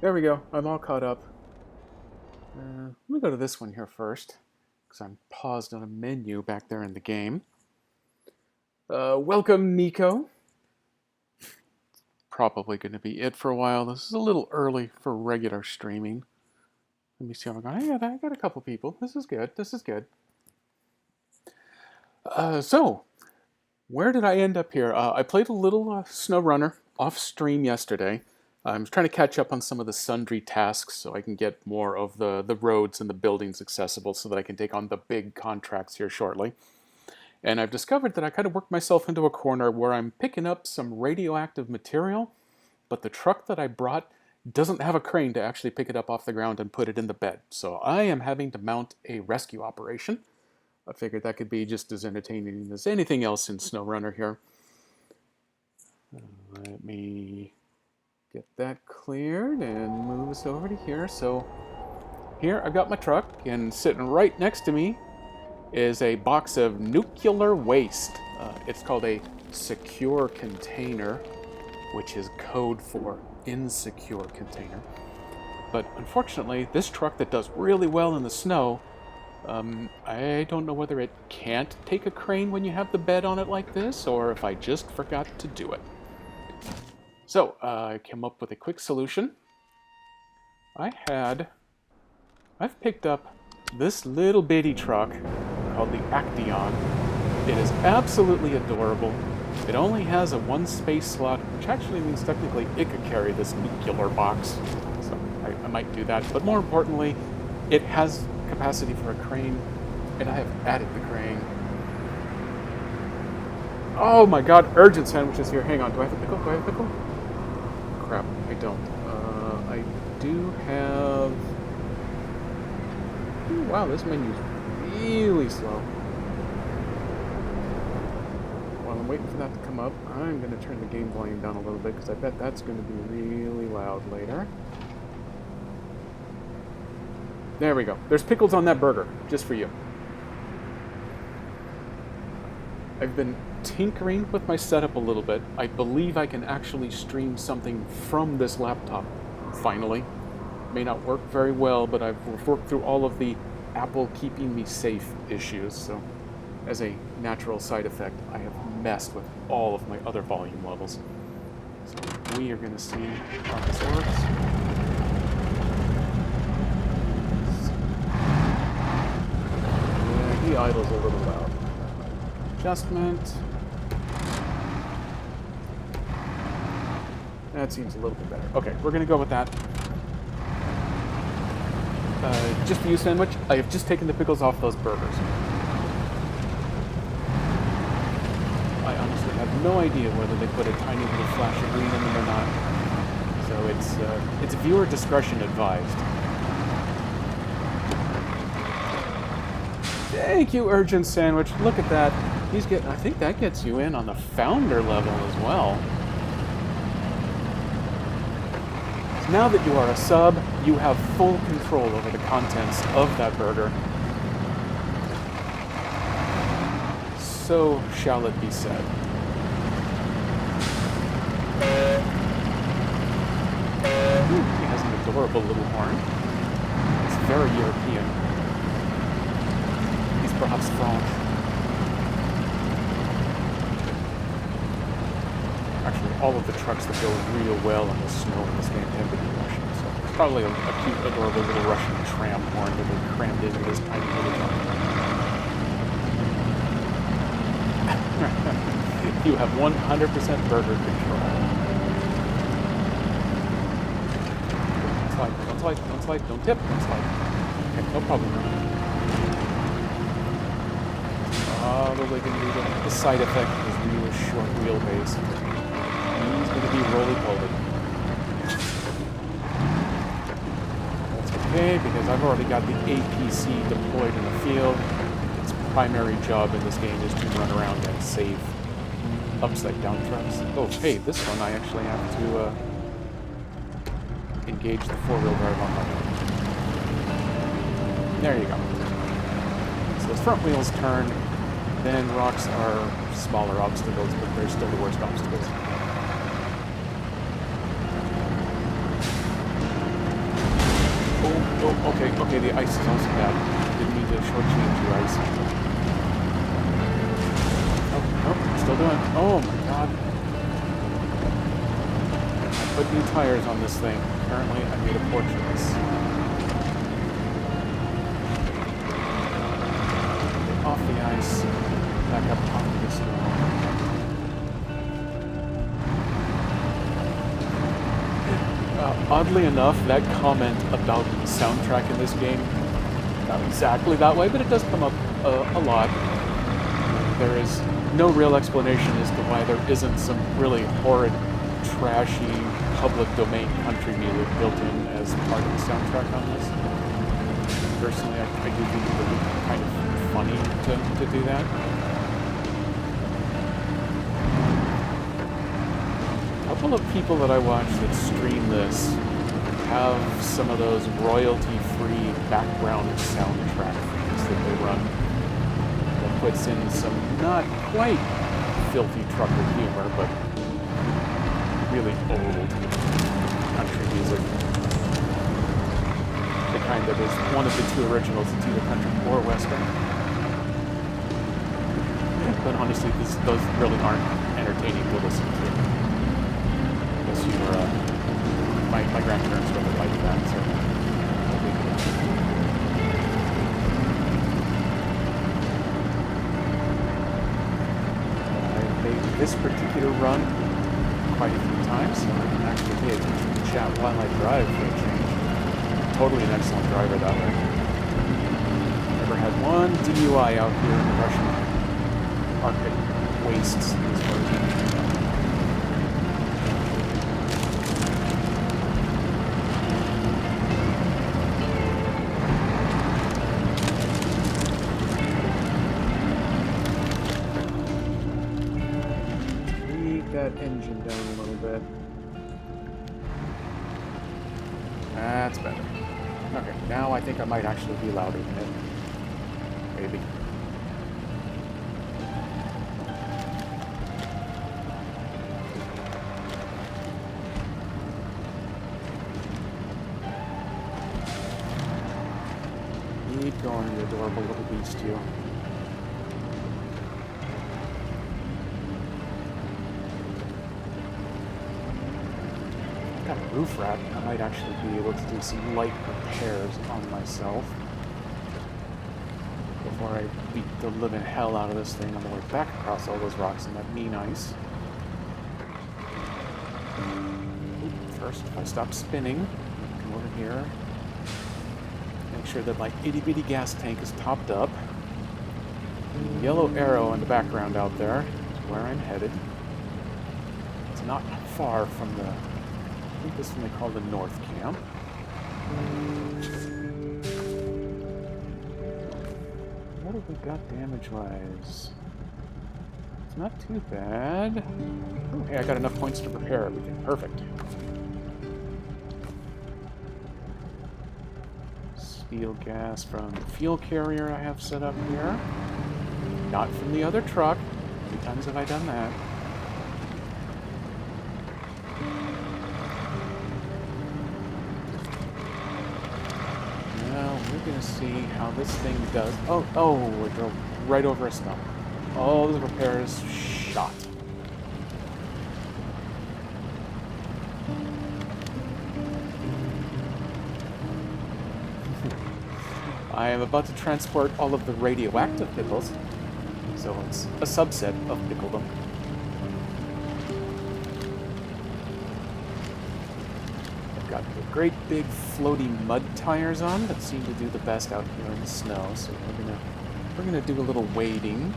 There we go. I'm all caught up. Let me go to this one here first, because I'm paused on a menu back there in the game. Welcome, Nico. Probably going to be it for a while. This is a little early for regular streaming. Let me see how I'm going. I got a couple people. This is good. This is good. So, where did I end up here? I played a little SnowRunner off stream yesterday. I'm trying to catch up on some of the sundry tasks so I can get more of the roads and the buildings accessible so that I can take on the big contracts here shortly. And I've discovered that I kind of worked myself into a corner where I'm picking up some radioactive material, but the truck that I brought doesn't have a crane to actually pick it up off the ground and put it in the bed. So I am having to mount a rescue operation. I figured that could be just as entertaining as anything else in SnowRunner here. Let me get that cleared and move us over to here. So here I've got my truck, and sitting right next to me is a box of nuclear waste. It's called a secure container, which is code for insecure container. But unfortunately, this truck that does really well in the snow, I don't know whether it can't take a crane when you have the bed on it like this, or if I just forgot to do it. So, I came up with a quick solution. I've picked up this little bitty truck called the Acteon. It is absolutely adorable. It only has a one space slot, which actually means technically it could carry this nuclear box. So I might do that. But more importantly, it has capacity for a crane, and I have added the crane. Oh my god, urgent sandwiches here. Hang on, do I have a pickle? Crap, I don't. I do have... Ooh, wow, this menu's really slow. While I'm waiting for that to come up, I'm going to turn the game volume down a little bit, because I bet that's going to be really loud later. There we go. There's pickles on that burger, just for you. I've been tinkering with my setup a little bit. I believe I can actually stream something from this laptop, finally. May not work very well, but I've worked through all of the Apple keeping me safe issues, so as a natural side effect, I have messed with all of my other volume levels. So we are going to see how this works. Yeah, he idles a little loud. Adjustment. That seems a little bit better. Okay, we're going to go with that. Just for you, Sandwich, I have just taken the pickles off those burgers. I honestly have no idea whether they put a tiny little flash of green in them or not. So it's viewer discretion advised. Thank you, Urgent Sandwich. Look at that. He's getting... I think that gets you in on the founder level as well. Now that you are a sub, you have full control over the contents of that burger. So shall it be said. Ooh, he has an adorable little horn. It's very European. He's perhaps French. Actually, all of the trucks that go real well in the snow in this game tend to be Russian. So it's probably a cute, adorable little Russian tram horn that they crammed into this tiny little truck. You have 100% burger control. Don't slide, don't tip, don't slide. Okay, no problem. Probably going to be the side effect of his real short wheelbase. He's going to be roly-poly. That's okay, because I've already got the APC deployed in the field. Its primary job in this game is to run around and save upside-down trucks. Oh, hey, this one I actually have to engage the four-wheel drive on my own. There you go. So those front wheels turn, then rocks are smaller obstacles, but they're still the worst obstacles. Oh, okay, okay, the ice is also bad. Didn't mean to shortchange you, ice. Oh, nope, still doing. Oh my god. I put new tires on this thing. Apparently, I made a poor choice. Get off the ice. Back up onto the snow. Oddly enough, that comment about the soundtrack in this game, not exactly that way, but it does come up a lot. There is no real explanation as to why there isn't some really horrid, trashy, public domain country music built in as part of the soundtrack on this. Personally, I do think it would be kind of funny to do that. A couple of people that I watch that stream this have some of those royalty-free background soundtrack things that they run that puts in some not quite filthy trucker humor, but really old country music. The kind that is one of the two originals. It's either country or western. But honestly, those really aren't entertaining to listen to. Unless you were, my grandparents really liked that, so. I've made this particular run quite a few times, so I can actually pay attention to chat while I drive for a change. Totally an excellent driver that way. Never had one DUI out here in the Russian Arctic wastes this version. That engine down a little bit. That's better. Okay, now I think I might actually be louder than it. Maybe. Keep going, you adorable little beast, you. Got a roof rack. I might actually be able to do some light repairs on myself before I beat the living hell out of this thing on the way back across all those rocks and that mean ice. First, if I stop spinning, come over here. Make sure that my itty-bitty gas tank is topped up. The yellow arrow in the background out there is where I'm headed. It's not far from the... I think this one they call the North Camp. What have we got damage-wise? It's not too bad. Oh, hey, I got enough points to repair everything. Perfect. Steel gas from the fuel carrier I have set up here. Not from the other truck. How many times have I done that? We're gonna see how this thing does. Oh, we drove right over a stump. All the repairs shot. I am about to transport all of the radioactive pickles, so it's a subset of pickledom. Got the great big floaty mud tires on that seem to do the best out here in the snow, so we're gonna do a little wading.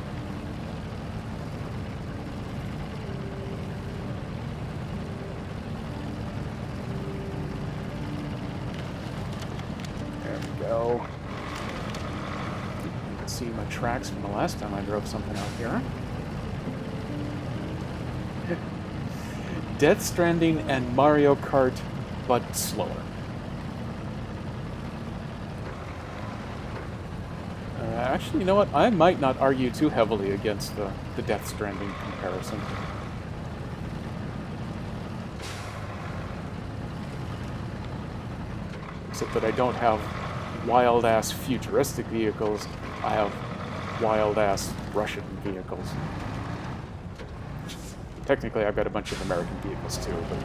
There we go. You can see my tracks from the last time I drove something out here. Death Stranding and Mario Kart, but slower. Actually, you know what? I might not argue too heavily against the Death Stranding comparison. except that I don't have wild-ass futuristic vehicles. I have wild-ass Russian vehicles. Technically, I've got a bunch of American vehicles too, but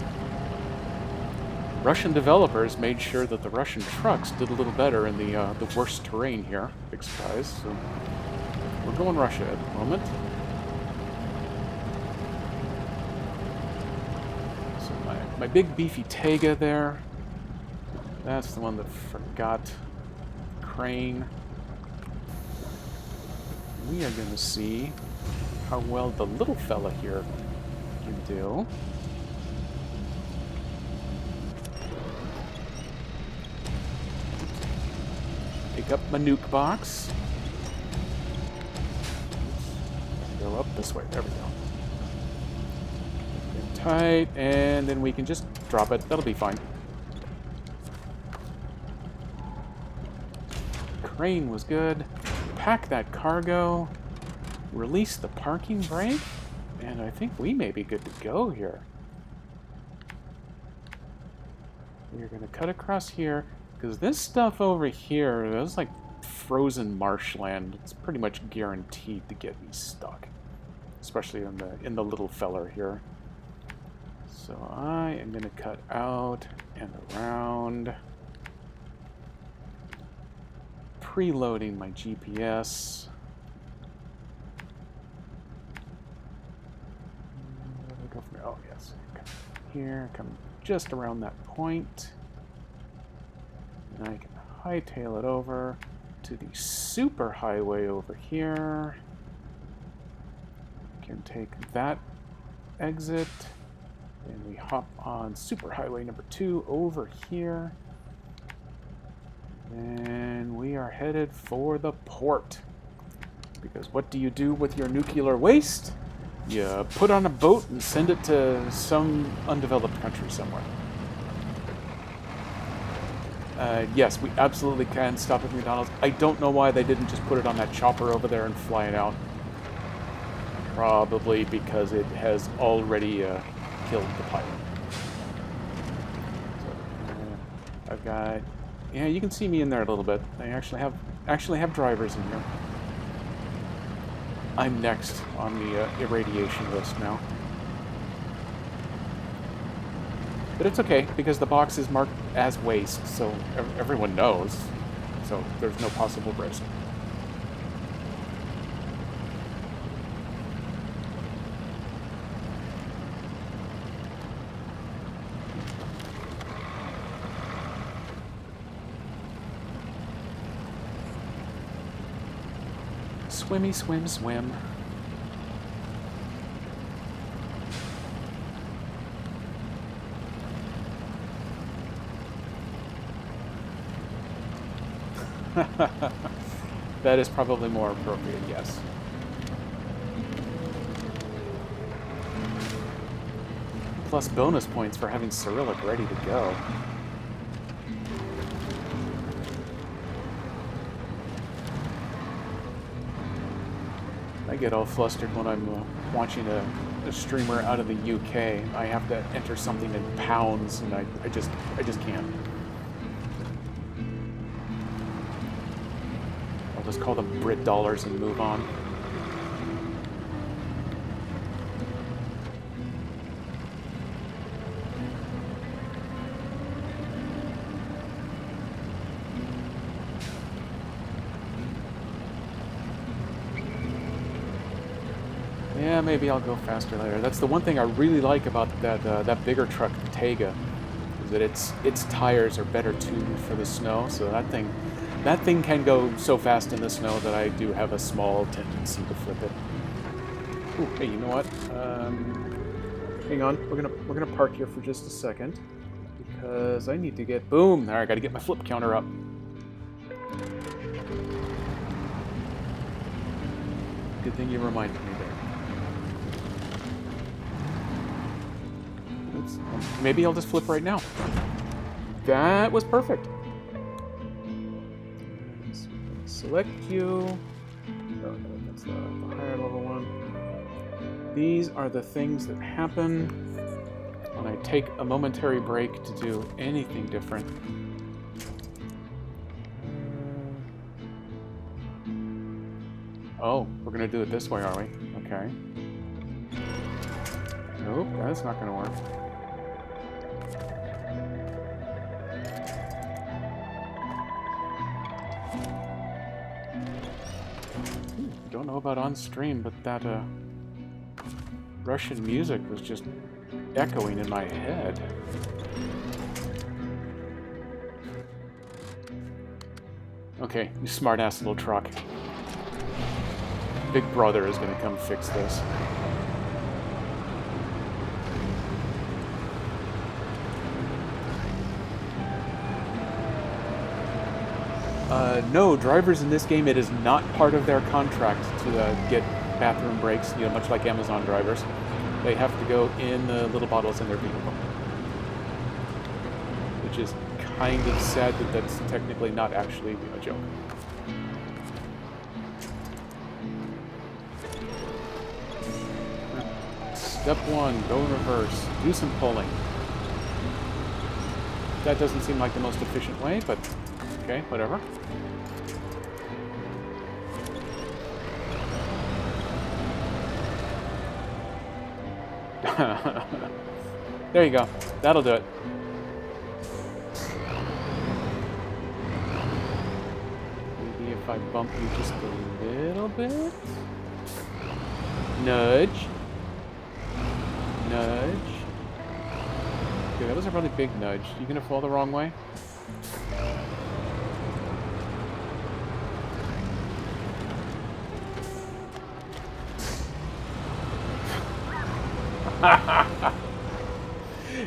Russian developers made sure that the Russian trucks did a little better in the worst terrain here. Big surprise. So we're going Russia at the moment. So my big beefy Tega there. That's the one that forgot crane. We are going to see how well the little fella here can do. Pick up my nuke box. Go up this way. There we go. Get tight, and then we can just drop it. That'll be fine. Crane was good. Pack that cargo. Release the parking brake. And I think we may be good to go here. We're going to cut across here. Because this stuff over here, that's like frozen marshland. It's pretty much guaranteed to get me stuck. Especially in the little feller here. So I am going to cut out and around. Preloading my GPS. Where do I go from here? Oh, yes. Come here, come just around that point. And I can hightail it over to the super highway over here. Can take that exit. And we hop on super highway number 2 over here. And we are headed for the port. Because what do you do with your nuclear waste? You put on a boat and send it to some undeveloped country somewhere. Yes, we absolutely can stop at McDonald's. I don't know why they didn't just put it on that chopper over there and fly it out. Probably because it has already killed the pilot. So, I've got... Yeah, you can see me in there a little bit. I actually have drivers in here. I'm next on the irradiation list now. But it's okay, because the box is marked as waste, so everyone knows. So there's no possible risk. Swimmy, swim, swim. That is probably more appropriate, yes. Plus bonus points for having Cyrillic ready to go. I get all flustered when I'm watching a streamer out of the UK. I have to enter something in pounds, and I just can't. I'll just call them Brit dollars and move on. Yeah, maybe I'll go faster later. That's the one thing I really like about that bigger truck, the Tega, is that its tires are better tuned for the snow. So that thing can go so fast in the snow that I do have a small tendency to flip it. Ooh, hey, you know what? Hang on, we're gonna park here for just a second because I need to get boom. There, I got to get my flip counter up. Good thing you reminded me there. Oops. Maybe I'll just flip right now. That was perfect. Select queue. Oh, no, that's the higher level one. These are the things that happen when I take a momentary break to do anything different. Oh, we're gonna do it this way, are we? Okay. Nope, that's not gonna work. Don't know about on stream, but that Russian music was just echoing in my head. Okay, you smart-ass little truck. Big Brother is gonna come fix this. No, drivers in this game, it is not part of their contract to get bathroom breaks, you know, much like Amazon drivers. They have to go in the little bottles in their vehicle. Which is kind of sad that that's technically not actually a joke. Step 1, go in reverse. Do some pulling. That doesn't seem like the most efficient way, but okay, whatever. There you go. That'll do it. Maybe if I bump you just a little bit. Nudge. Nudge. Okay, that was a really big nudge. You gonna fall the wrong way?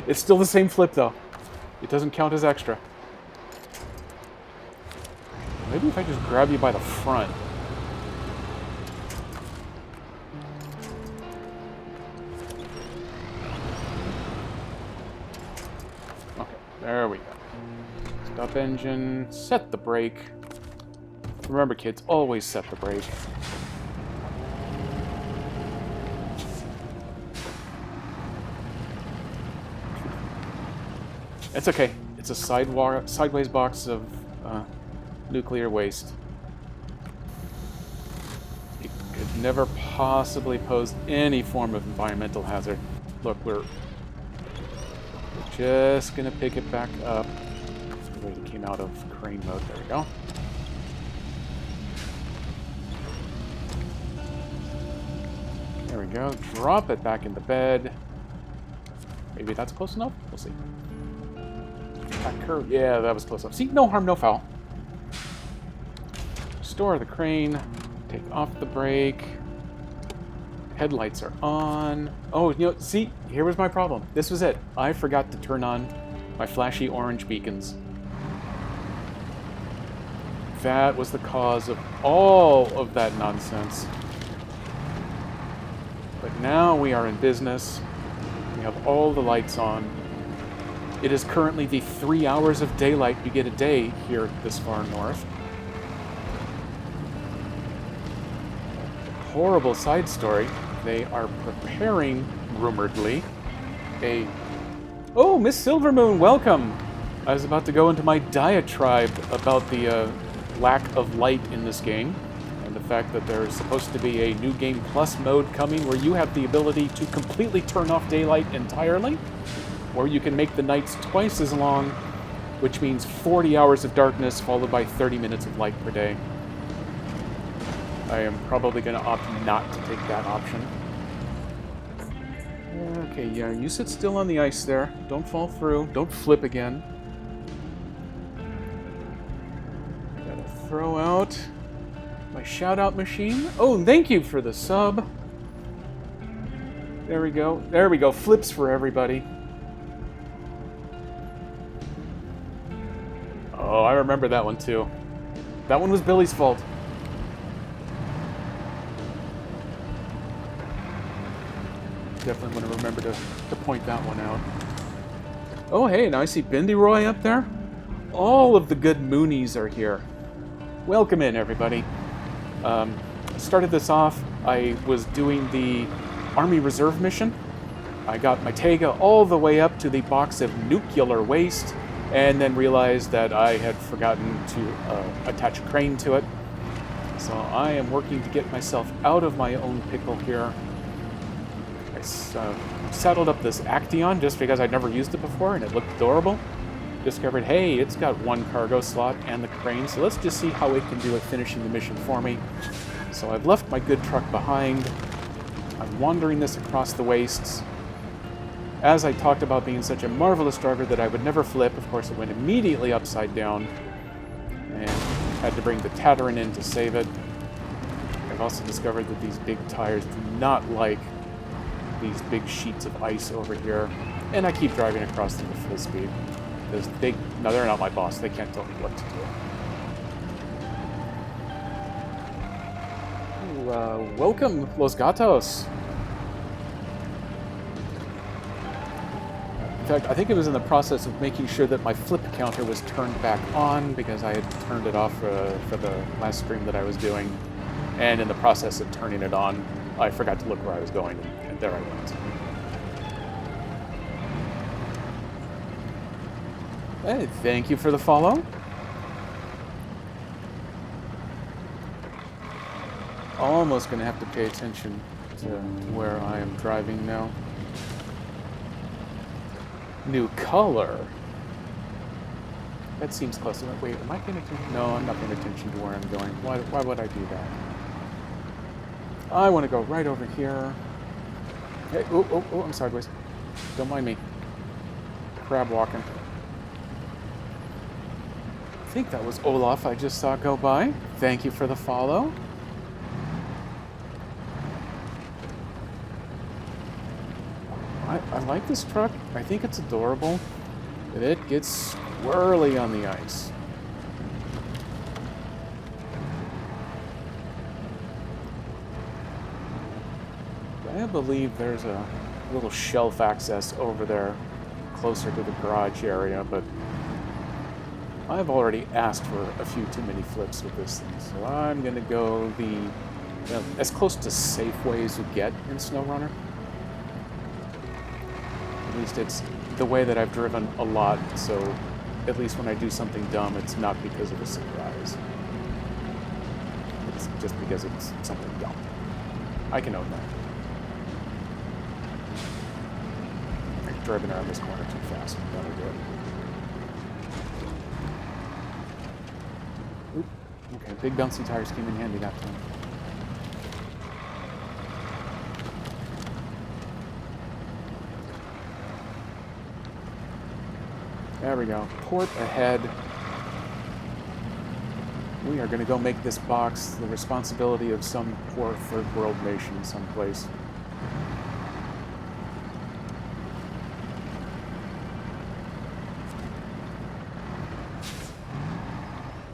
It's still the same flip, though. It doesn't count as extra. Maybe if I just grab you by the front. Okay, there we go. Stop engine, set the brake. Remember, kids, always set the brake. It's okay. It's a sideways box of nuclear waste. It could never possibly pose any form of environmental hazard. Look, we're just gonna pick it back up. The way it came out of crane mode. There we go. There we go. Drop it back into bed. Maybe that's close enough? We'll see. That curve. Yeah, that was close enough. See? No harm, no foul. Restore the crane. Take off the brake. Headlights are on. Oh, you know, see? Here was my problem. This was it. I forgot to turn on my flashy orange beacons. That was the cause of all of that nonsense. But now we are in business. We have all the lights on. It is currently the 3 hours of daylight you get a day here this far north. Horrible side story. They are preparing, rumoredly, a... Oh, Miss Silvermoon, welcome! I was about to go into my diatribe about the lack of light in this game, and the fact that there is supposed to be a New Game Plus mode coming where you have the ability to completely turn off daylight entirely, or you can make the nights twice as long, which means 40 hours of darkness followed by 30 minutes of light per day. I am probably going to opt not to take that option. Okay, yeah, you sit still on the ice there. Don't fall through. Don't flip again. Gotta throw out my shout-out machine. Oh, thank you for the sub. There we go. There we go. Flips for everybody. Oh, I remember that one too. That one was Billy's fault. Definitely want to remember to point that one out. Oh, hey, now I see Bindi Roy up there. All of the good Moonies are here. Welcome in, everybody. Started this off, I was doing the Army Reserve mission. I got my Tega all the way up to the box of nuclear waste, and then realized that I had forgotten to attach a crane to it. So I am working to get myself out of my own pickle here. I saddled up this Acteon just because I'd never used it before and it looked adorable. Discovered, hey, it's got one cargo slot and the crane, so let's just see how it can do at finishing the mission for me. So I've left my good truck behind. I'm wandering this across the wastes. As I talked about being such a marvelous driver that I would never flip, of course it went immediately upside down. And had to bring the Tataran in to save it. I've also discovered that these big tires do not like these big sheets of ice over here. And I keep driving across them at full speed. Because no, they're not my boss. They can't tell me what to do. Ooh, welcome, Los Gatos. In fact, I think it was in the process of making sure that my flip counter was turned back on because I had turned it off for the last stream that I was doing. And in the process of turning it on, I forgot to look where I was going, and there I went. Hey, thank you for the follow. Almost going to have to pay attention to where I am driving now. New color. That seems close enough. Wait, am I paying attention? No, I'm not paying attention to where I'm going. Why would I do that? I want to go right over here. Hey, oh, I'm sideways. Don't mind me. Crab walking. I think that was Olaf I just saw go by. Thank you for the follow. I like this truck. I think it's adorable. But it gets swirly on the ice. I believe there's a little shelf access over there closer to the garage area, but I've already asked for a few too many flips with this thing, so I'm going to go as close to Safeway as you get in SnowRunner. At least it's the way that I've driven a lot, so at least when I do something dumb, it's not because of a surprise. It's just because it's something dumb. I can own that. I'm driving around this corner too fast. That'll do it. Oop. Okay, big bouncy tires came in handy that time. There we go. Port ahead. We are going to go make this box the responsibility of some poor third world nation someplace.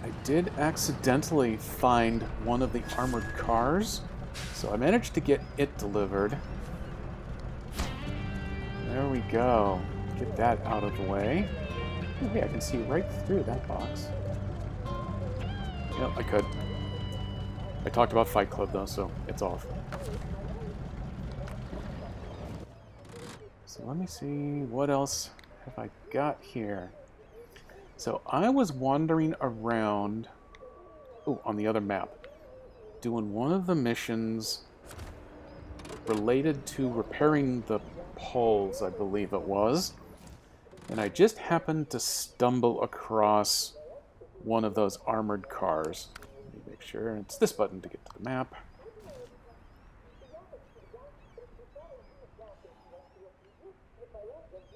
I did accidentally find one of the armored cars, so I managed to get it delivered. There we go. Get that out of the way. Oh, hey, I can see right through that box. Yep, I could. I talked about Fight Club, though, so it's off. So let me see, what else have I got here? So I was wandering around, on the other map, doing one of the missions related to repairing the poles, I believe it was. And I just happened to stumble across one of those armored cars. Let me make sure. It's this button to get to the map.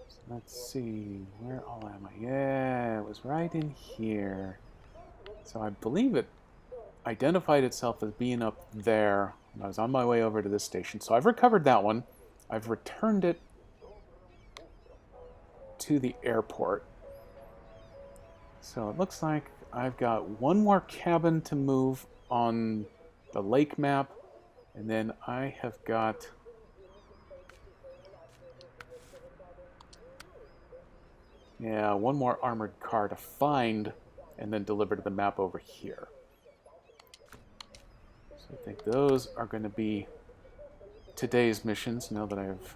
So let's see. Where all am I? Yeah, it was right in here. So I believe it identified itself as being up there. I was on my way over to this station. So I've recovered that one. I've returned it to the airport. So it looks like I've got one more cabin to move on the lake map, and then I have got one more armored car to find and then deliver to the map over here. So I think those are going to be today's missions now that I've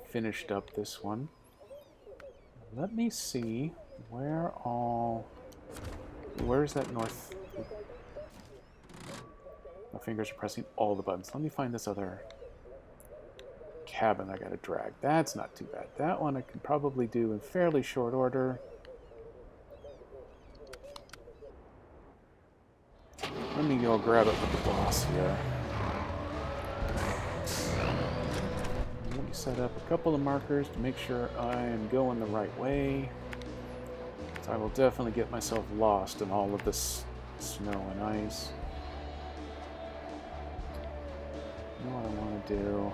finished up this one. Let me see where's that north? My fingers are pressing all the buttons. Let me find this other cabin I gotta drag. That's not too bad. That one I can probably do in fairly short order. Let me go grab it with the boss here. Let me set up a couple of markers to make sure I am going the right way. So I will definitely get myself lost in all of this snow and ice. You know what I want to do?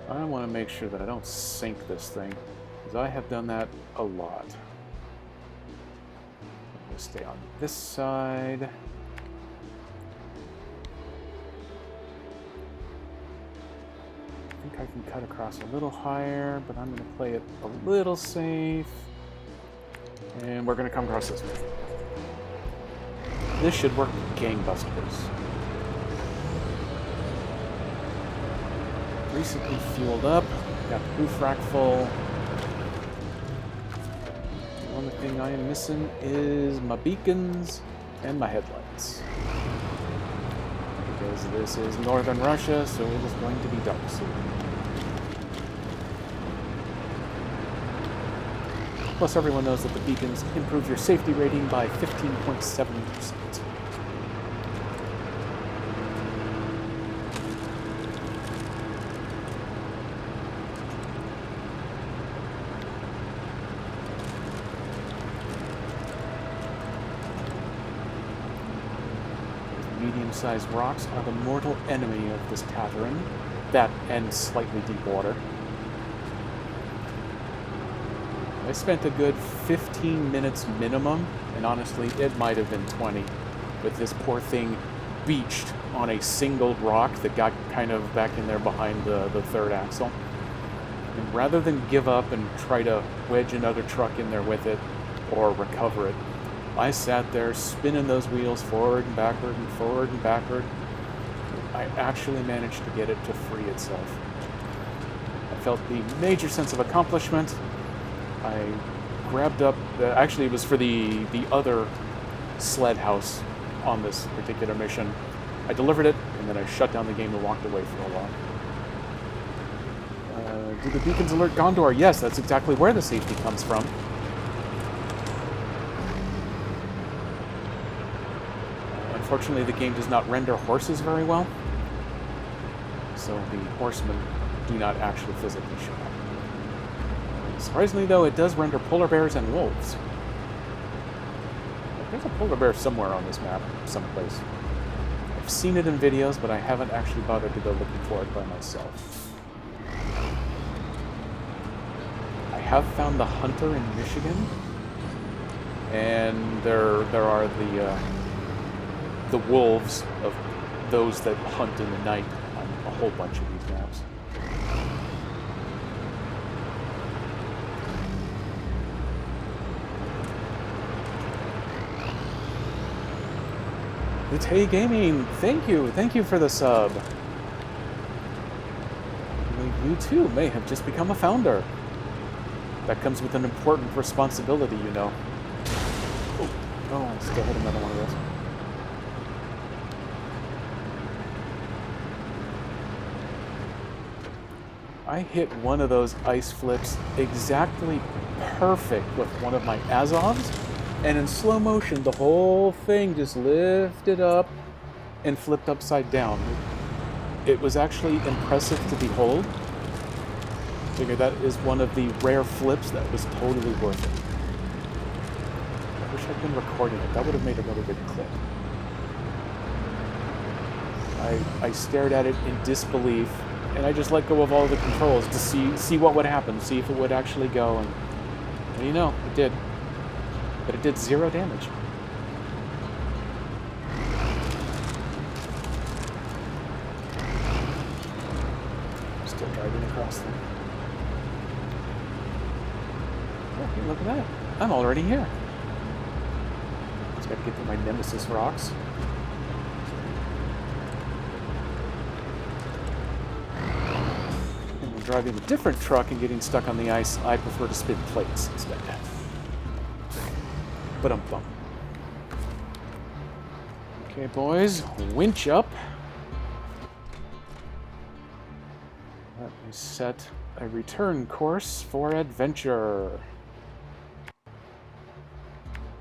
I want to make sure that I don't sink this thing, because I have done that a lot. We'll stay on this side. I think I can cut across a little higher, but I'm going to play it a little safe. And we're going to come across this way. This should work gangbusters. Recently fueled up. Got the roof rack full. The only thing I am missing is my beacons and my headlights. Because this is northern Russia, so it is going to be dark soon. Plus, everyone knows that the beacons improve your safety rating by 15.7%. Medium-sized rocks are the mortal enemy of this tavern. That and slightly deep water. I spent a good 15 minutes minimum, and honestly, it might have been 20, with this poor thing beached on a single rock that got kind of back in there behind the third axle. And rather than give up and try to wedge another truck in there with it, or recover it, I sat there spinning those wheels forward and backward and forward and backward. I actually managed to get it to free itself. I felt the major sense of accomplishment. I grabbed up, actually it was for the other sled house on this particular mission. I delivered it, and then I shut down the game and walked away for a while. Do the beacons alert Gondor? Yes, that's exactly where the safety comes from. Unfortunately, the game does not render horses very well, so the horsemen do not actually physically show up. Surprisingly, though, it does render polar bears and wolves. There's a polar bear somewhere on this map, someplace. I've seen it in videos, but I haven't actually bothered to go looking for it by myself. I have found the hunter in Michigan, and there are the wolves of those that hunt in the night on a whole bunch of these maps. It's Hey Gaming, thank you for the sub. You too may have just become a founder. That comes with an important responsibility, you know. Oh, I still hit another one of those. I hit one of those ice flips exactly perfect with one of my Azovs, and in slow motion, the whole thing just lifted up and flipped upside down. It was actually impressive to behold. I figure that is one of the rare flips that was totally worth it. I wish I'd been recording it. That would have made a really good clip. I stared at it in disbelief, and I just let go of all the controls to see what would happen, see if it would actually go, and you know, it did. But it did 0 damage. Still driving across them. Oh, hey, look at that. I'm already here. Just gotta get to my Nemesis rocks. And when driving a different truck and getting stuck on the ice, I prefer to spin plates instead. But I'm bummed. Okay, boys, winch up. set a return course for adventure.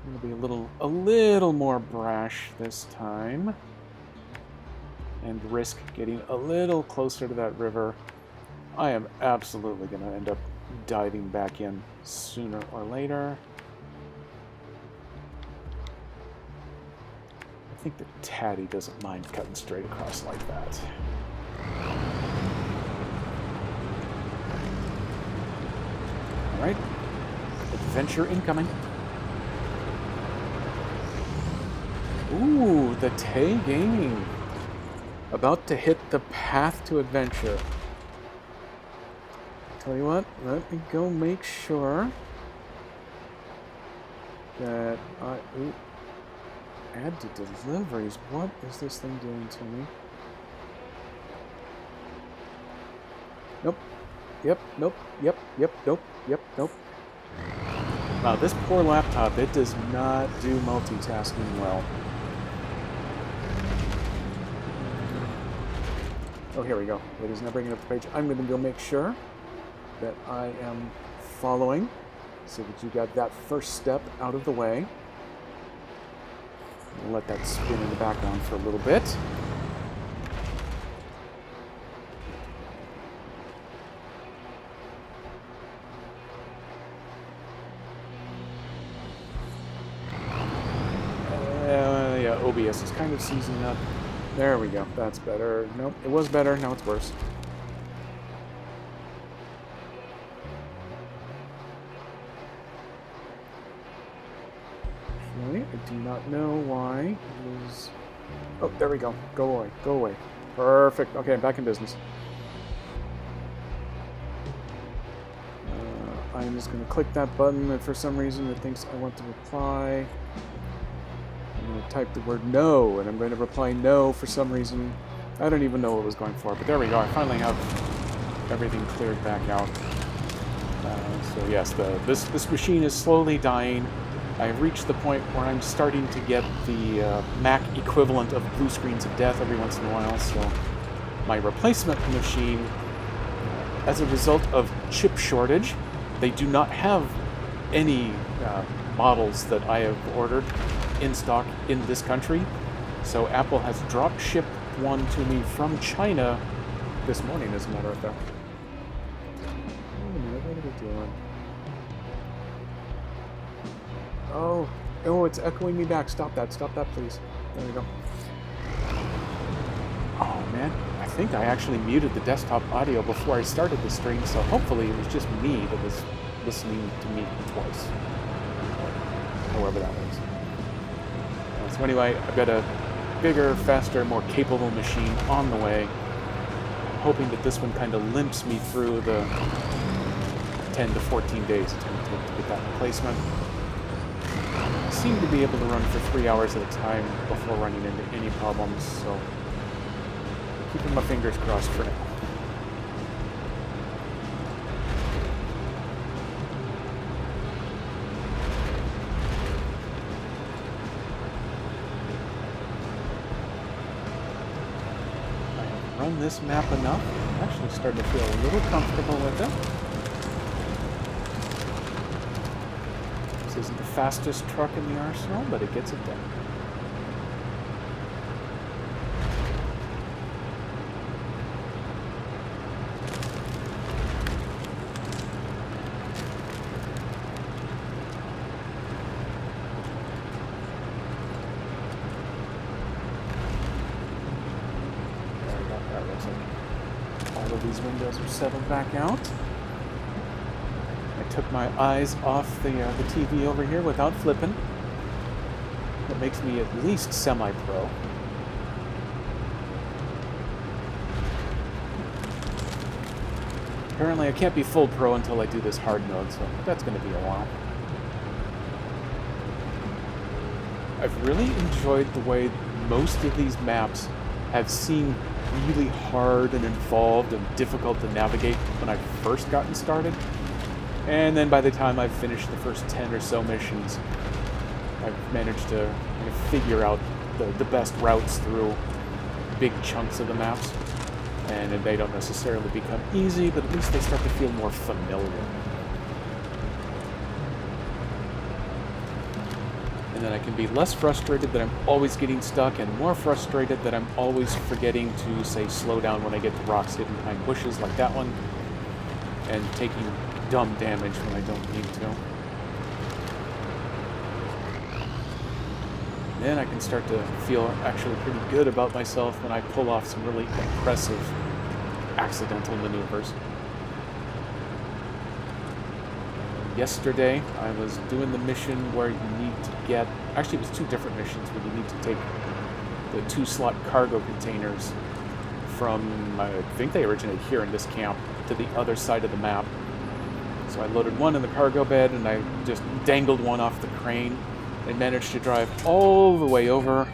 I'm gonna be a little more brash this time, and risk getting a little closer to that river. I am absolutely gonna end up diving back in sooner or later. I think the Tatty doesn't mind cutting straight across like that. Alright. Adventure incoming. Ooh, the Tay Gaming. About to hit the path to adventure. Tell you what, let me go make sure that I... Ooh. Add to deliveries. What is this thing doing to me? Nope. Yep. Nope. Yep. Nope. Yep. Nope. Wow, this poor laptop, it does not do multitasking well. Oh, here we go. It is now bringing up the page. I'm going to go make sure that I am following so that you got that first step out of the way. We'll let that spin in the background for a little bit. Yeah, OBS is kind of seizing up. There we go. That's better. Nope, it was better. Now it's worse. I do not know why it was... Oh, there we go. Go away. Go away. Perfect. Okay, I'm back in business. I'm just going to click that button, and for some reason it thinks I want to reply. I'm going to type the word no, and I'm going to reply no for some reason. I don't even know what it was going for, but there we go. I finally have everything cleared back out. So yes, this machine is slowly dying. I've reached the point where I'm starting to get the Mac equivalent of blue screens of death every once in a while, so my replacement machine, as a result of chip shortage, they do not have any models that I have ordered in stock in this country, so Apple has drop shipped one to me from China this morning, as a matter of fact. Wait a minute, what are we doing? Oh, it's echoing me back. Stop that, please. There we go. Oh, man. I think I actually muted the desktop audio before I started the stream, so hopefully it was just me that was listening to me twice. However that was. So anyway, I've got a bigger, faster, more capable machine on the way. I'm hoping that this one kind of limps me through the 10 to 14 days it's going to take to get that replacement. I seem to be able to run for 3 hours at a time before running into any problems, so keeping my fingers crossed for now. I have run this map enough. I'm actually starting to feel a little comfortable with it. This isn't the fastest truck in the arsenal, but it gets it done. There we go. That looks like all of these windows are settled back out. I took my eyes off the TV over here without flipping. That makes me at least semi-pro. Apparently I can't be full pro until I do this hard mode, so that's going to be a while. I've really enjoyed the way most of these maps have seemed really hard and involved and difficult to navigate when I've first gotten started. And then by the time I've finished the first 10 or so missions, I've managed to kind of figure out the best routes through big chunks of the maps. And they don't necessarily become easy, but at least they start to feel more familiar. And then I can be less frustrated that I'm always getting stuck, and more frustrated that I'm always forgetting to, say, slow down when I get the rocks hidden behind bushes like that one, and taking dumb damage when I don't need to. Then I can start to feel actually pretty good about myself when I pull off some really impressive accidental maneuvers. Yesterday, I was doing the mission where you need to get... Actually, it was two different missions where you need to take the 2-slot cargo containers from, I think they originate here in this camp, to the other side of the map. So I loaded one in the cargo bed, and I just dangled one off the crane, and managed to drive all the way over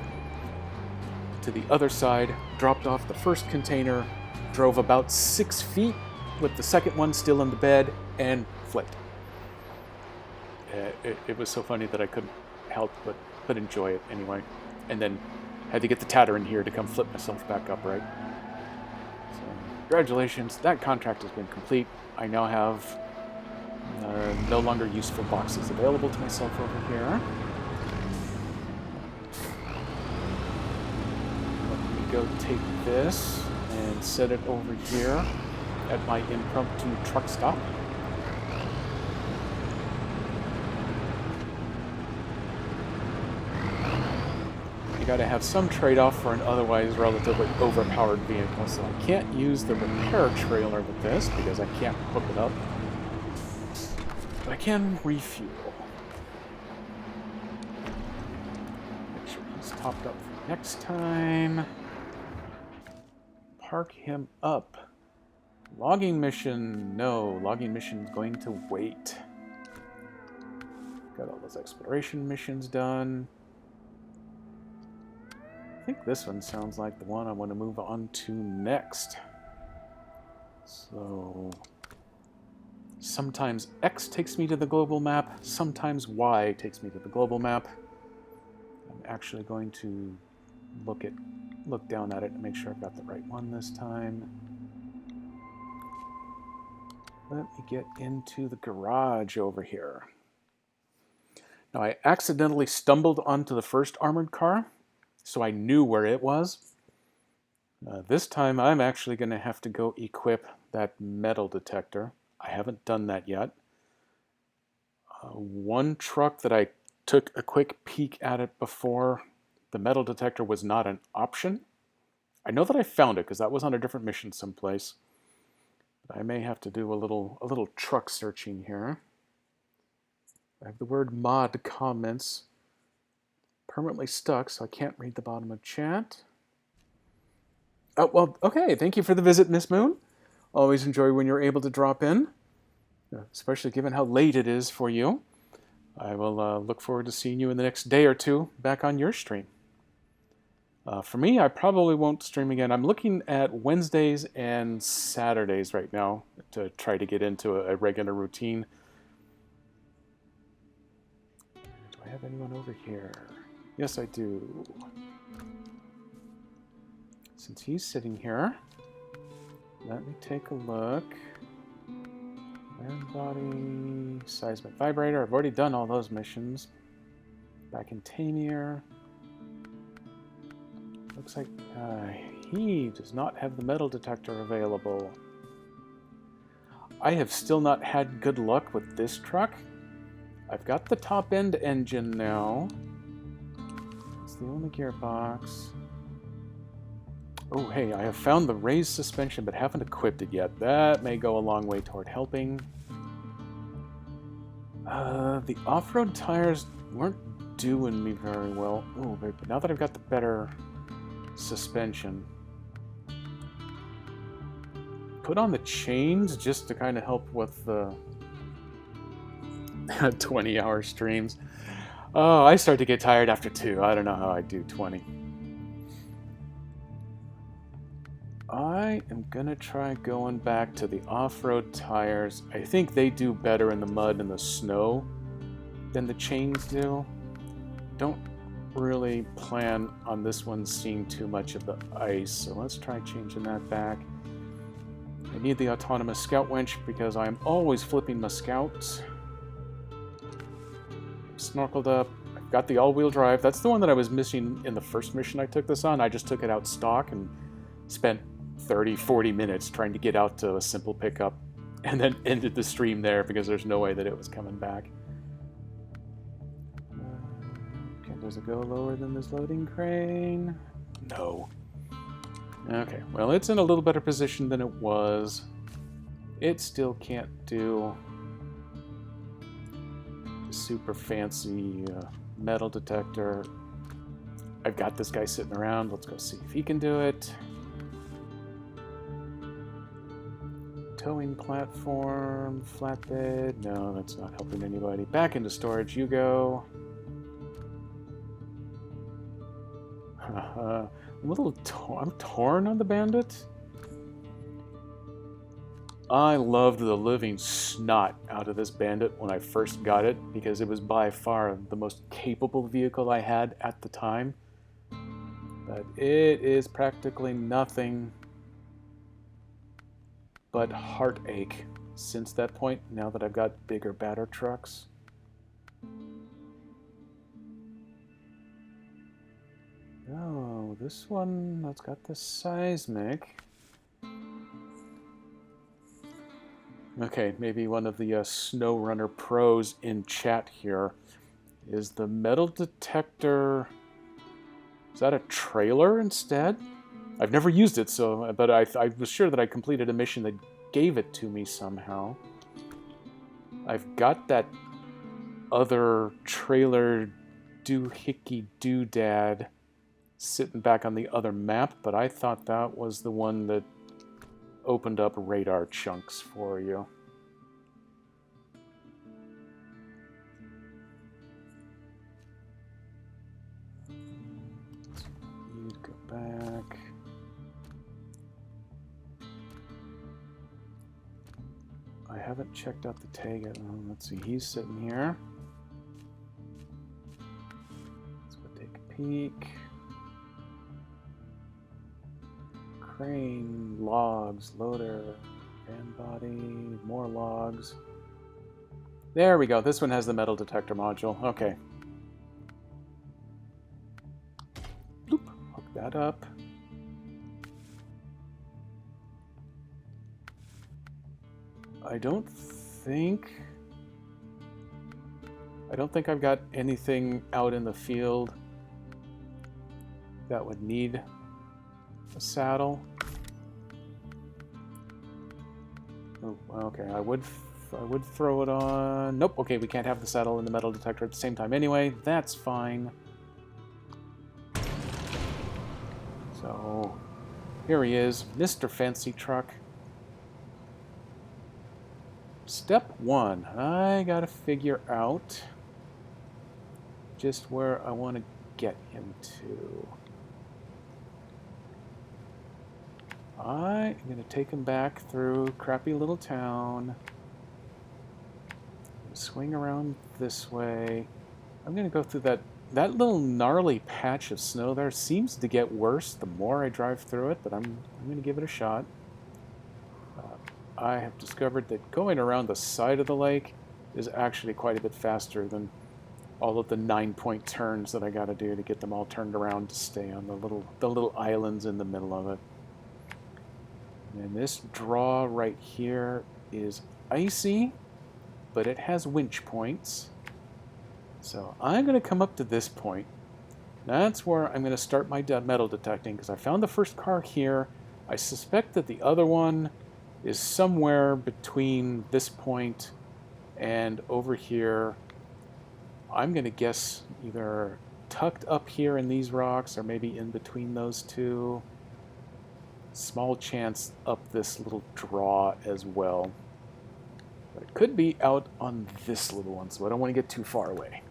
to the other side, dropped off the first container, drove about 6 feet with the second one still in the bed, and flipped. It was so funny that I couldn't help but enjoy it anyway. And then had to get the tatter in here to come flip myself back upright. So, congratulations, that contract has been complete. I now have no longer useful boxes available to myself over here. Let me go take this and set it over here at my impromptu truck stop. Got to have some trade-off for an otherwise relatively overpowered vehicle, so I can't use the repair trailer with this because I can't hook it up. But I can refuel. Make sure he's topped up for next time. Park him up. Logging mission. No, logging mission's going to wait. Got all those exploration missions done. I think this one sounds like the one I want to move on to next. So sometimes X takes me to the global map, sometimes Y takes me to the global map. I'm actually going to look down at it and make sure I've got the right one this time. Let me get into the garage over here. Now I accidentally stumbled onto the first armored car, so I knew where it was. This time I'm actually going to have to go equip that metal detector. I haven't done that yet. One truck that I took a quick peek at it before, the metal detector was not an option. I know that I found it because that was on a different mission someplace. But I may have to do a little truck searching here. I have the word mod comments permanently stuck, so I can't read the bottom of chat. Oh, well, okay. Thank you for the visit, Miss Moon. Always enjoy when you're able to drop in, especially given how late it is for you. I will look forward to seeing you in the next day or two back on your stream. For me, I probably won't stream again. I'm looking at Wednesdays and Saturdays right now to try to get into a regular routine. Do I have anyone over here? Yes, I do. Since he's sitting here, let me take a look. Land body, seismic vibrator. I've already done all those missions. Back in Tamir. Looks like he does not have the metal detector available. I have still not had good luck with this truck. I've got the top end engine now. It's the only gearbox. Oh, hey, I have found the raised suspension, but haven't equipped it yet. That may go a long way toward helping. The off-road tires weren't doing me very well. Oh, but now that I've got the better suspension, put on the chains just to kind of help with the 20-hour streams. Oh, I start to get tired after 2. I don't know how I do 20. I am gonna try going back to the off-road tires. I think they do better in the mud and the snow than the chains do. Don't really plan on this one seeing too much of the ice, so let's try changing that back. I need the autonomous scout winch because I'm always flipping my scouts. Snorkeled up. I've got the all-wheel drive. That's the one that I was missing in the first mission I took this on. I just took it out stock and spent 30, 40 minutes trying to get out to a simple pickup and then ended the stream there because there's no way that it was coming back. Okay, does it go lower than this loading crane? No. Okay, well, it's in a little better position than it was. It still can't do the super fancy metal detector. I've got this guy sitting around. Let's go see if he can do it. Towing platform, flatbed. No, that's not helping anybody. Back into storage you go. I'm a little I'm torn on the Bandit. I loved the living snot out of this Bandit when I first got it because it was by far the most capable vehicle I had at the time. But it is practically nothing but heartache since that point, now that I've got bigger batter trucks. Oh, this one that's got the seismic. Okay, maybe one of the SnowRunner pros in chat here. Is the metal detector... Is that a trailer instead? I've never used it, so but I was sure that I completed a mission that gave it to me somehow. I've got that other trailer doohickey doodad sitting back on the other map, but I thought that was the one that opened up radar chunks for you. You'd go back. I haven't checked out the tag yet. Let's see, he's sitting here. Let's go take a peek. Crane, logs, loader, fan body, more logs. There we go. This one has the metal detector module. Okay. Bloop. Hook that up. I don't think I've got anything out in the field that would need a saddle. Oh, okay. I would throw it on. Nope. Okay, we can't have the saddle and the metal detector at the same time anyway. That's fine. So here he is, Mr. Fancy Truck. Step one, I gotta figure out just where I want to get him to. I'm going to take him back through crappy little town. Swing around this way. I'm going to go through that little gnarly patch of snow there. Seems to get worse the more I drive through it, but I'm going to give it a shot. I have discovered that going around the side of the lake is actually quite a bit faster than all of the 9-point turns that I got to do to get them all turned around to stay on the little islands in the middle of it. And this draw right here is icy, but it has winch points. So I'm going to come up to this point. That's where I'm going to start my metal detecting, because I found the first car here. I suspect that the other one is somewhere between this point and over here. I'm going to guess either tucked up here in these rocks or maybe in between those two. Small chance up this little draw as well. But it could be out on this little one, so I don't want to get too far away.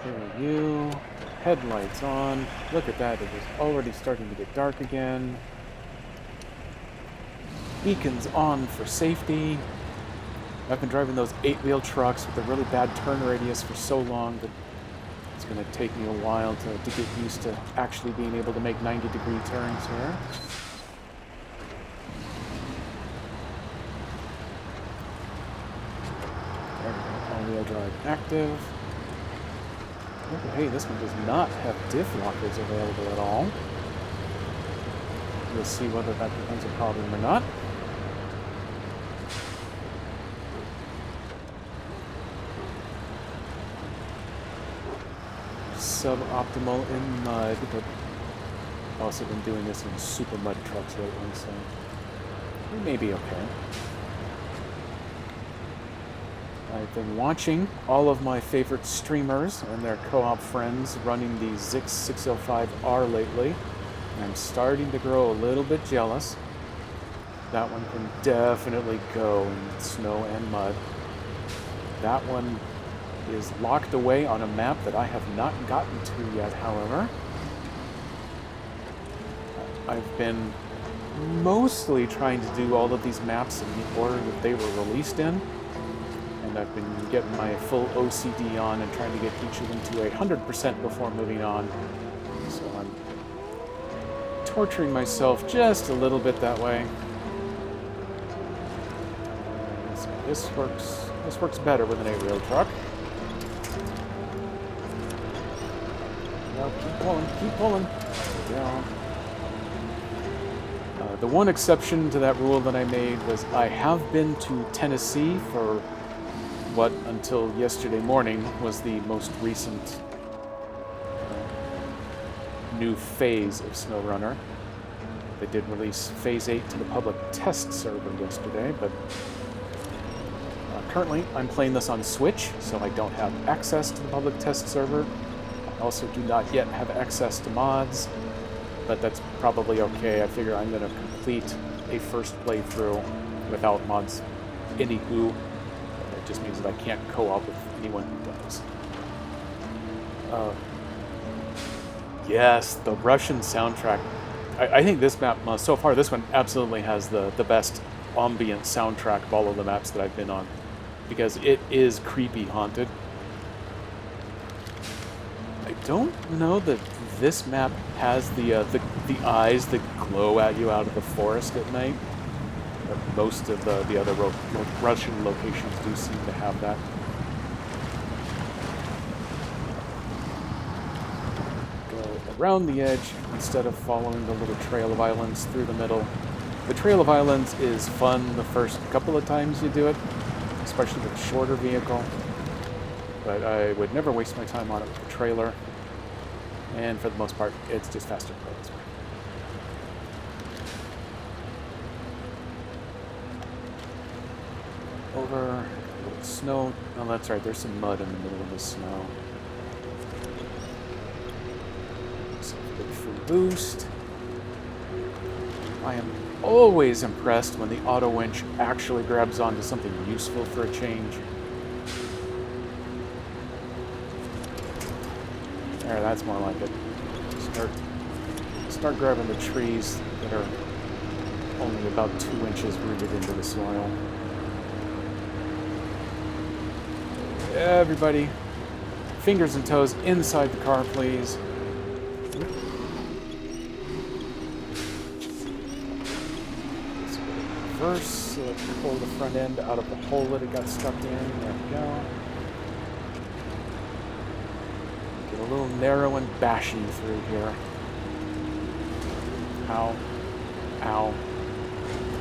Clear you. Headlights on. Look at that, it is already starting to get dark again. Beacons on for safety. I've been driving those 8-wheel trucks with a really bad turn radius for so long that It's going to take me a while to get used to actually being able to make 90-degree turns here. There we go. All-wheel drive active. Oh, hey, this one does not have diff lockers available at all. We'll see whether that becomes a problem or not. Suboptimal in mud, but I've also been doing this in super mud trucks lately, so we may be okay. I've been watching all of my favorite streamers and their co-op friends running the Zix 605R lately, and I'm starting to grow a little bit jealous. That one can definitely go in snow and mud. That one is locked away on a map that I have not gotten to yet, however. I've been mostly trying to do all of these maps in the order that they were released in, and I've been getting my full OCD on and trying to get each of them to 100% before moving on. So I'm torturing myself just a little bit that way. So this works better with an 8-wheel truck. No, keep pulling. There we go. The one exception to that rule that I made was I have been to Tennessee for what, until yesterday morning, was the most recent new phase of SnowRunner. They did release Phase 8 to the public test server yesterday, but currently I'm playing this on Switch, so I don't have access to the public test server. I also do not yet have access to mods, but that's probably okay. I figure I'm going to complete a first playthrough without mods. Anywho, it just means that I can't co-op with anyone who does. Yes, the Russian soundtrack. I think this map, so far, this one absolutely has the best ambient soundtrack of all of the maps that I've been on, because it is creepy haunted. I don't know that this map has the eyes that glow at you out of the forest at night. But most of the other Russian locations do seem to have that. Go around the edge instead of following the little trail of islands through the middle. The trail of islands is fun the first couple of times you do it, especially with a shorter vehicle. But I would never waste my time on it with the trailer. And for the most part, it's just faster to go this way. Over a little snow. Oh, that's right, there's some mud in the middle of the snow. So big free boost. I am always impressed when the auto winch actually grabs onto something useful for a change. There, that's more like it. Start grabbing the trees that are only about 2 inches rooted into the soil. Everybody, fingers and toes inside the car, please. Let's go reverse, so it can pull the front end out of the hole that it got stuck in. There we go. Get a little narrow and bashy through here. Ow. Ow.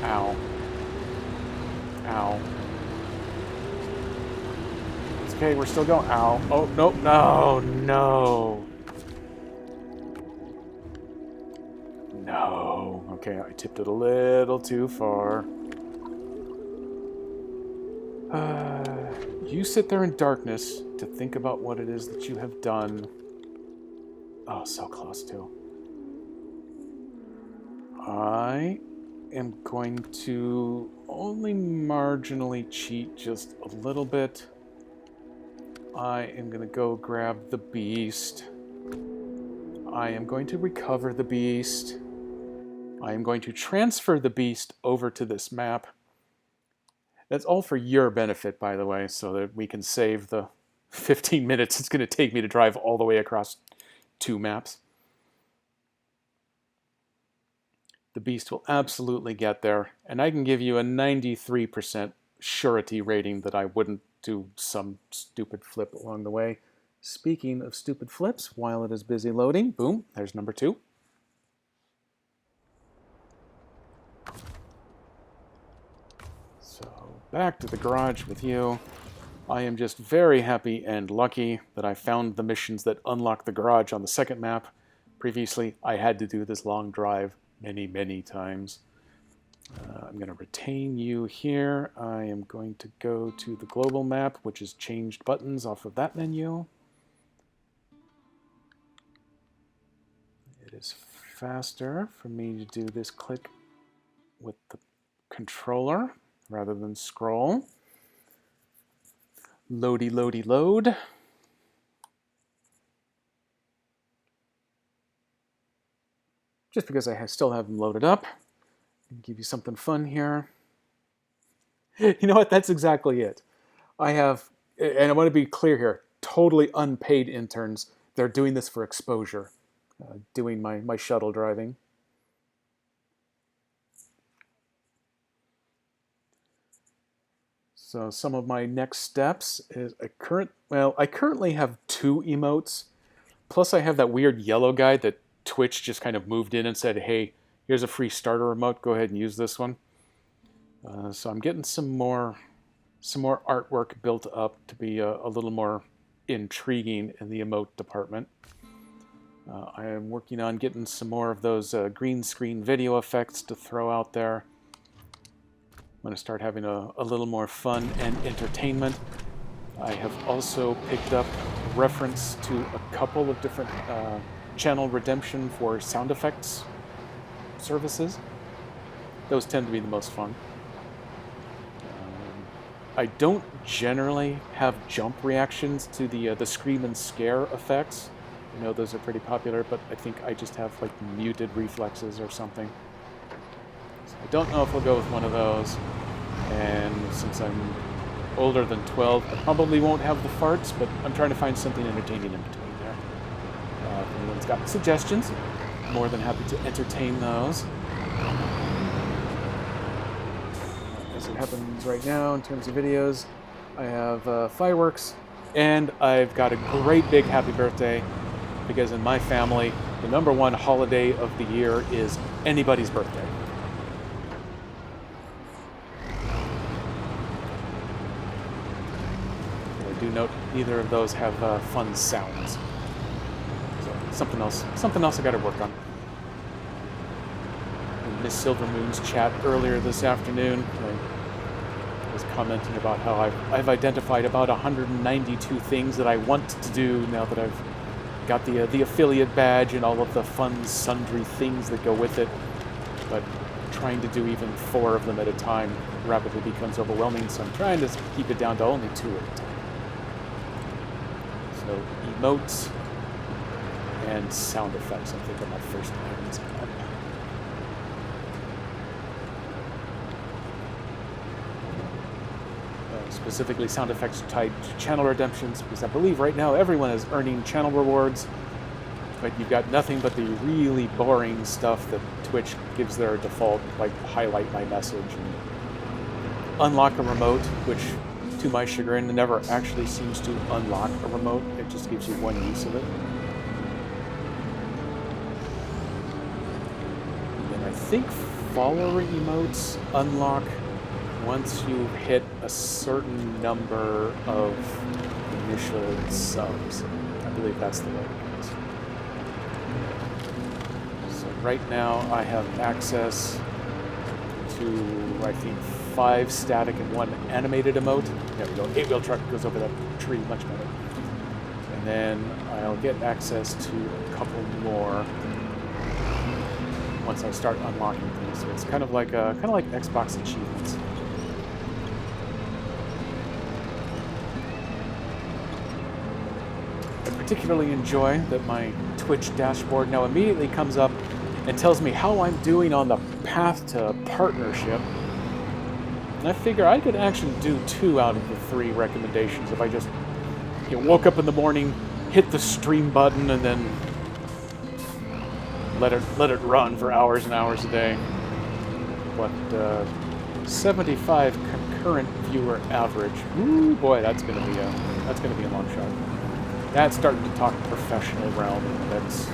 Ow. Ow. It's okay, we're still going. Ow. Oh, nope. No, no. No. Okay, I tipped it a little too far. You sit there in darkness to think about what it is that you have done. Oh, so close too. I am going to only marginally cheat just a little bit. I am going to go grab the beast. I am going to recover the beast. I am going to transfer the beast over to this map. That's all for your benefit, by the way, so that we can save the 15 minutes it's going to take me to drive all the way across 2 maps. The beast will absolutely get there, and I can give you a 93% surety rating that I wouldn't do some stupid flip along the way. Speaking of stupid flips, while it is busy loading, boom, there's number 2. So back to the garage with you. I am just very happy and lucky that I found the missions that unlock the garage on the second map. Previously, I had to do this long drive many times. I'm going to retain you here. I am going to go to the global map, which is changed buttons off of that menu. It is faster for me to do this click with the controller rather than scroll. Loady, loady, load. Just because I still have them loaded up. I'll give you something fun here. You know what? That's exactly it. I have, and I want to be clear here, totally unpaid interns. They're doing this for exposure, doing my shuttle driving. So some of my next steps is I currently have 2 emotes, plus I have that weird yellow guy that Twitch just kind of moved in and said, hey, here's a free starter remote, go ahead and use this one. So I'm getting some more artwork built up to be a little more intriguing in the emote department. I am working on getting some more of those green screen video effects to throw out there. I'm going to start having a little more fun and entertainment. I have also picked up reference to a couple of different channel redemption for sound effects services. Those tend to be the most fun. I don't generally have jump reactions to the scream and scare effects. I know those are pretty popular, but I think I just have like muted reflexes or something. So I don't know if I'll go with one of those. And since I'm older than 12, I probably won't have the farts, but I'm trying to find something entertaining in between there. If anyone's got suggestions, I'm more than happy to entertain those. As it happens right now in terms of videos, I have fireworks, and I've got a great big happy birthday, because in my family, the #1 holiday of the year is anybody's birthday. I do note neither of those have fun sounds. So something else I got to work on. In Miss Silvermoon's chat earlier this afternoon, I was commenting about how I've identified about 192 things that I want to do now that I've got the affiliate badge and all of the fun sundry things that go with it. But trying to do even 4 of them at a time rapidly becomes overwhelming, so I'm trying to keep it down to only 2 at a time. So emotes and sound effects, I think, are my first items. Specifically sound effects tied to channel redemptions, because I believe right now everyone is earning channel rewards, but you've got nothing but the really boring stuff that Twitch gives their default, like highlight my message and unlock a remote, which to my chagrin never actually seems to unlock a remote. It just gives you one use of it. And I think follower emotes unlock once you hit a certain number of initial subs. I believe that's the way it goes. So right now I have access to, I think, 5 static and 1 animated emote. There we go. 8-wheel truck goes over that tree much better. And then I'll get access to a couple more once I start unlocking things. So it's kind of like Xbox achievements. Particularly enjoy that my Twitch dashboard now immediately comes up and tells me how I'm doing on the path to partnership. And I figure I could actually do 2 out of the 3 recommendations if I just, you woke up in the morning, hit the stream button, and then let it run for hours and hours a day. What 75 concurrent viewer average. Ooh boy, that's gonna be a long shot. That's starting to talk professional realm. That's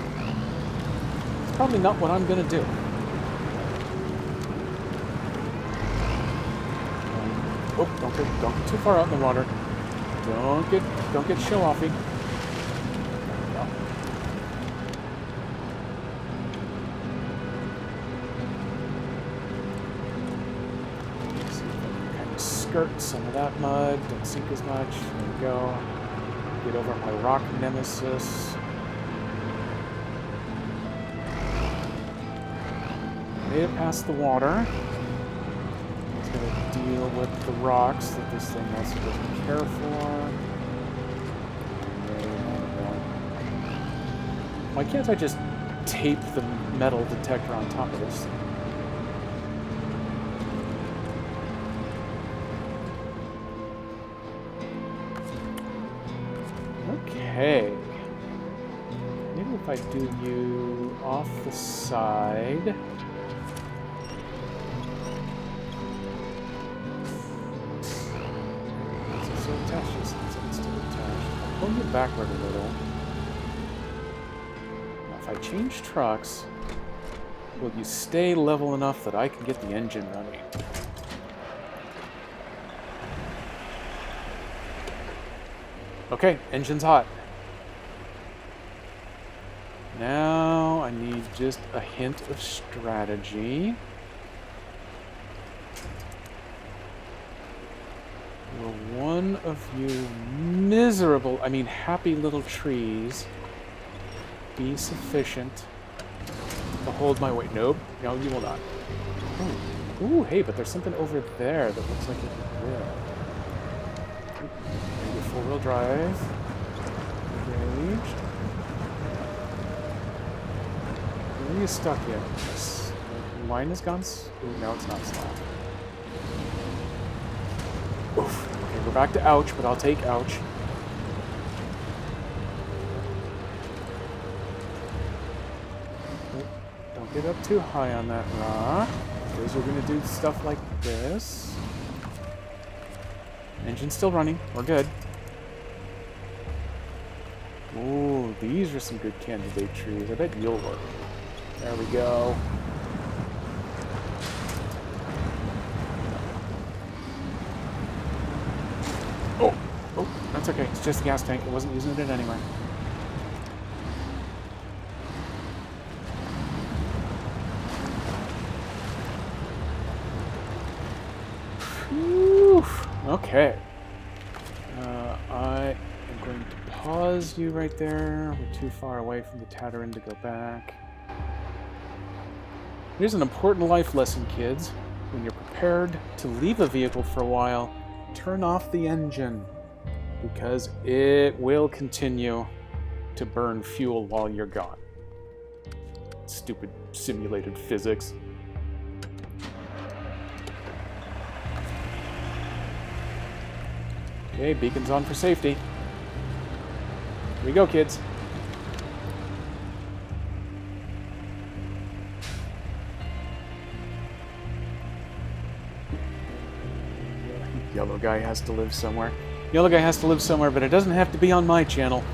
probably not what I'm gonna do. Oh, don't get too far out in the water. Don't get show-offy. See if I can kind of skirt some of that mud. Don't sink as much. There we go. Get over my rock nemesis. Made it past the water. It's going to deal with the rocks that this thing also doesn't care for. Why can't I just tape the metal detector on top of this thing? Okay. Maybe if I do you off the side. So attached, it's still attached. I'll pull you backward a little. Now if I change trucks, will you stay level enough that I can get the engine running? Okay, engine's hot. Now I need just a hint of strategy. Will one of you happy little trees be sufficient to hold my weight? Nope. No, you will not. Ooh, hey, but there's something over there that looks like it will. Maybe four-wheel drive. Engaged. Where are you stuck in? This line is gone. Ooh, no, it's not stopped. Oof. Okay, we're back to ouch, but I'll take ouch. Oh, don't get up too high on that rock, because we're going to do stuff like this. Engine's still running. We're good. Ooh, these are some good candidate trees. I bet you'll work. There we go. Oh, that's okay. It's just a gas tank. I wasn't using it anyway. Whew. Okay. I am going to pause you right there. We're too far away from the Tatarin to go back. Here's an important life lesson, kids. When you're prepared to leave a vehicle for a while, turn off the engine, because it will continue to burn fuel while you're gone. Stupid simulated physics. Okay, beacon's on for safety. Here we go, kids. Yellow guy has to live somewhere. Yellow guy has to live somewhere, but it doesn't have to be on my channel.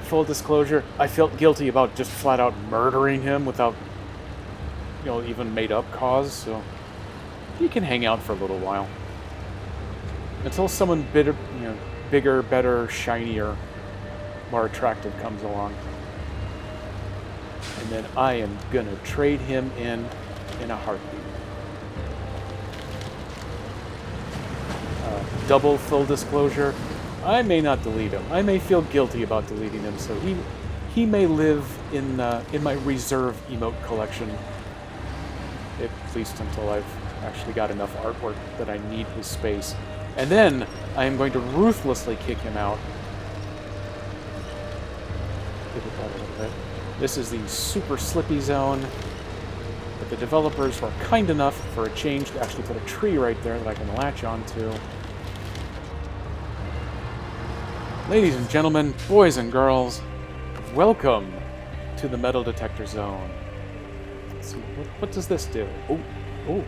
Full disclosure, I felt guilty about just flat out murdering him without, even made up cause, so he can hang out for a little while. Until someone bigger, better, shinier, more attractive comes along. And then I am gonna trade him in a heartbeat. Double full disclosure, I may not delete him. I may feel guilty about deleting him, so he may live in my reserve emote collection, at least until I've actually got enough artwork that I need his space. And then I am going to ruthlessly kick him out. Give it that a little bit. This is the super slippy zone, but the developers were kind enough for a change to actually put a tree right there that I can latch onto. Ladies and gentlemen, boys and girls, welcome to the metal detector zone. Let's see, what does this do? Oh, oh.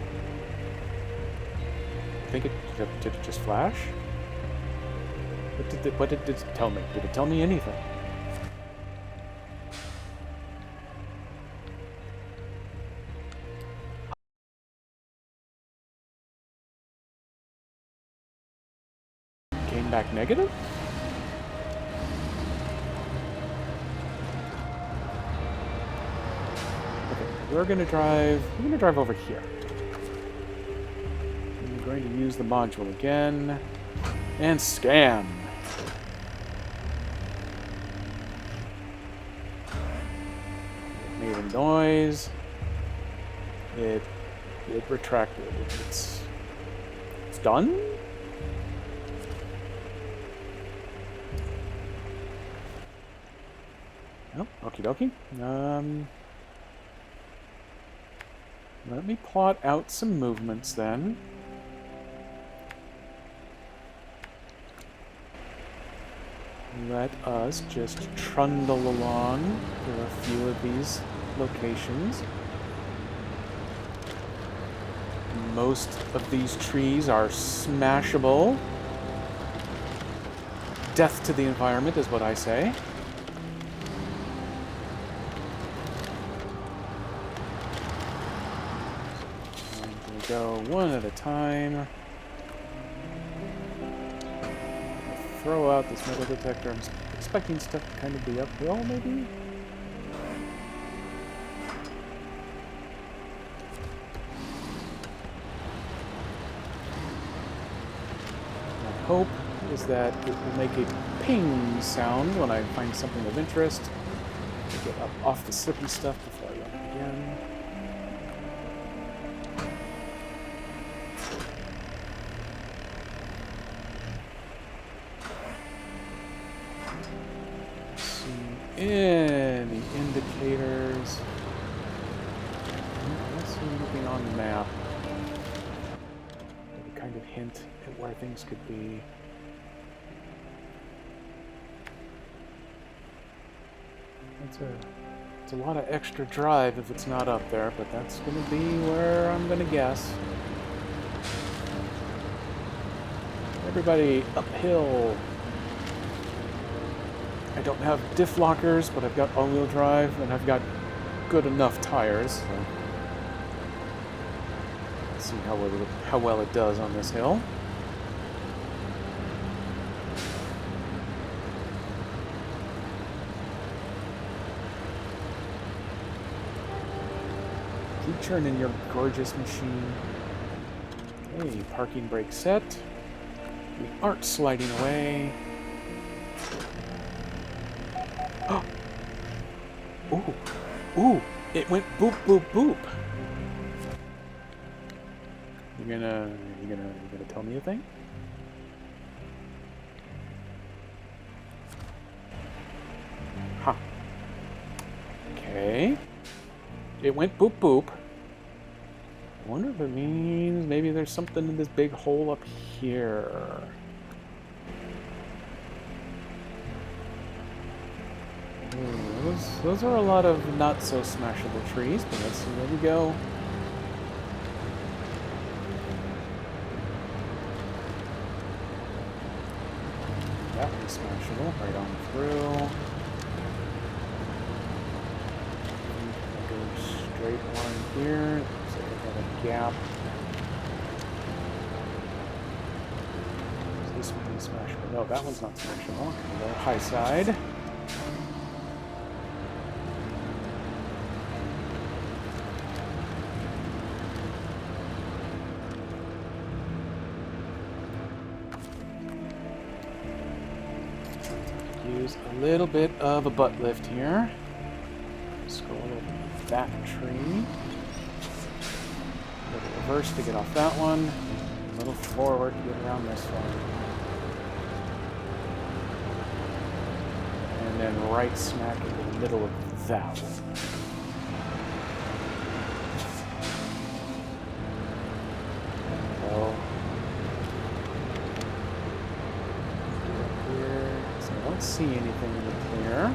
I think did it just flash? What did it tell me? Did it tell me anything? Came back negative? Okay, we're gonna drive over here. I'm going to use the module again and scan. It made a noise. It retracted. It's done? Oh, okie dokie. Let me plot out some movements then. Let us just trundle along to a few of these locations. Most of these trees are smashable. Death to the environment is what I say. And we go one at a time. Throw out this metal detector. I'm expecting stuff to kind of be uphill, maybe? My hope is that it will make a ping sound when I find something of interest. Get up off the slippy stuff before I run again. Any indicators? I don't see anything on the map that would kind of hint at where things could be. It's a lot of extra drive if it's not up there, but that's going to be where I'm going to guess. Everybody uphill. I don't have diff lockers, but I've got all-wheel drive, and I've got good enough tires. So let's see how well it does on this hill. Keep churning your gorgeous machine. Okay, parking brake set. We aren't sliding away. Ooh, ooh, it went boop, boop, boop. You gonna tell me a thing? Huh. Okay. It went boop, boop. I wonder if it means maybe there's something in this big hole up here. Those are a lot of not-so-smashable trees, but let's see where we go. That one's smashable, right on through. I'll go straight line here, so we have a gap. Is this one smashable? No, that one's not smashable. The high side. Use a little bit of a butt lift here. Scroll over that tree. A little reverse to get off that one. A little forward to get around this one. And then right smack into the middle of that one. see anything in the clear.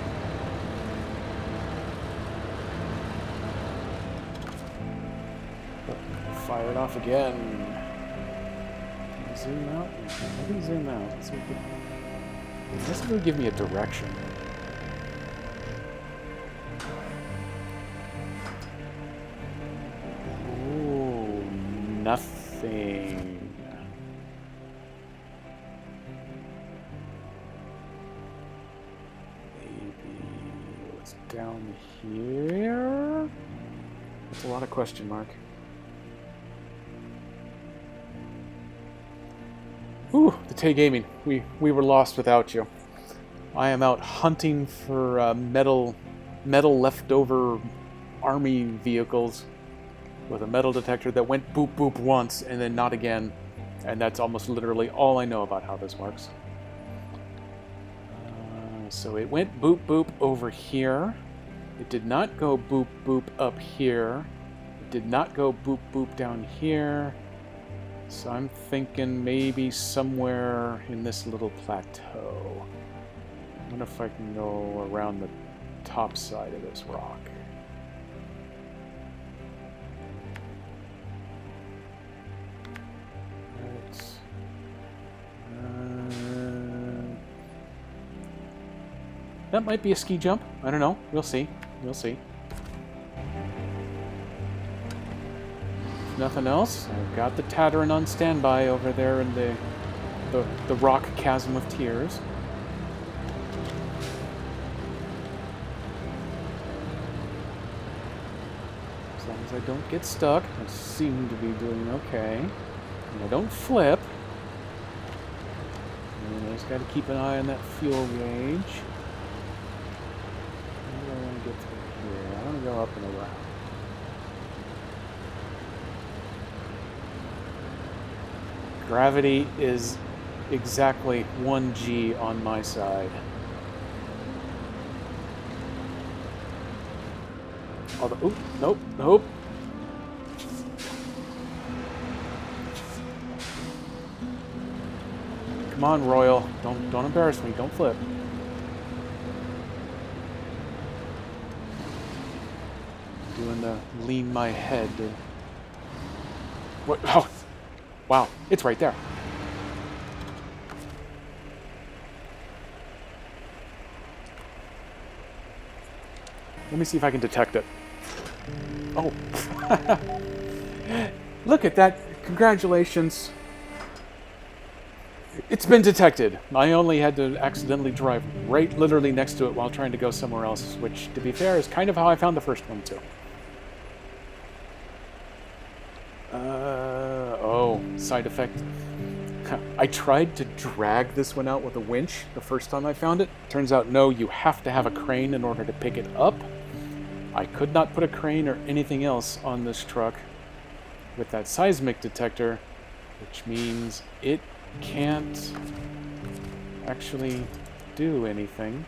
Fire it off again. Can I zoom out? Maybe zoom out. Let's see if this will give me a direction. Ooh, nothing. Maybe what's down here? That's a lot of question mark. Ooh, the Tay Gaming. We were lost without you. I am out hunting for metal leftover army vehicles with a metal detector that went boop boop once and then not again, and that's almost literally all I know about how this works. So it went boop boop over here. It did not go boop boop up here. It did not go boop boop down here. So I'm thinking maybe somewhere in this little plateau. I wonder if I can go around the top side of this rock. Right. That might be a ski jump. I don't know. We'll see. We'll see. Nothing else. I've got the Tataran on standby over there in the rock chasm of tears. As long as I don't get stuck, I seem to be doing okay. And I don't flip. And I just got to keep an eye on that fuel gauge. How do I want to get through here? I want to go up and around. Gravity is exactly 1G on my side. Although, oop, nope, nope. Come on, Royal. Don't embarrass me. Don't flip. Doing the lean my head. What? Oh. Wow, it's right there. Let me see if I can detect it. Oh. Look at that. Congratulations. It's been detected. I only had to accidentally drive right literally next to it while trying to go somewhere else, which, to be fair, is kind of how I found the first one, too. Side effect. I tried to drag this one out with a winch the first time I found it. Turns out, no, you have to have a crane in order to pick it up. I could not put a crane or anything else on this truck with that seismic detector, which means it can't actually do anything.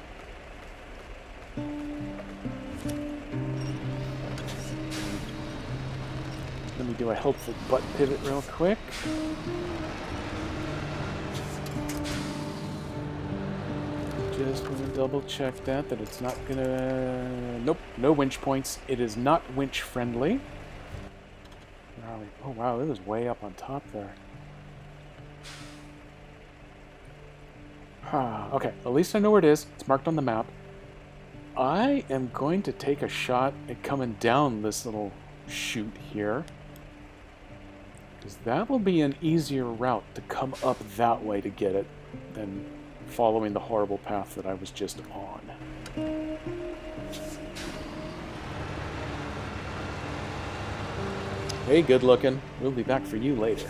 Let me do a helpful butt pivot real quick. Just want to double check that it's not gonna... Nope, no winch points. It is not winch friendly. Oh wow, it was way up on top there. Okay, at least I know where it is. It's marked on the map. I am going to take a shot at coming down this little chute here. Because that will be an easier route to come up that way to get it than following the horrible path that I was just on. Hey, good looking. We'll be back for you later.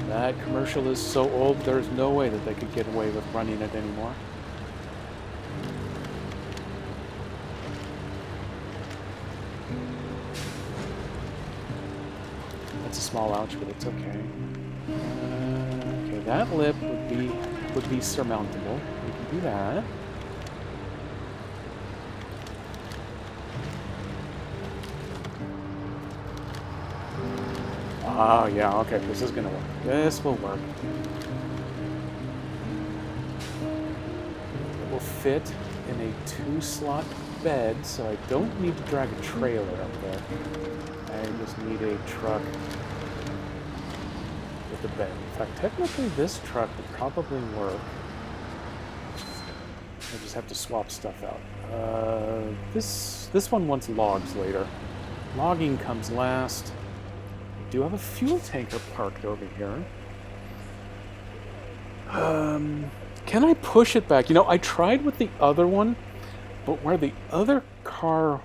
That commercial is so old, there's no way that they could get away with running it anymore. That's a small ouch, but it's okay. Okay, that lip would be surmountable. We can do that. Oh, yeah, okay, this is gonna work. This will work. It will fit in a 2-slot bed, so I don't need to drag a trailer up there. I just need a truck with a bed. In fact, technically this truck would probably work. I just have to swap stuff out. This one wants logs later. Logging comes last. I do have a fuel tanker parked over here. Can I push it back? You know, I tried with the other one, but where the other car...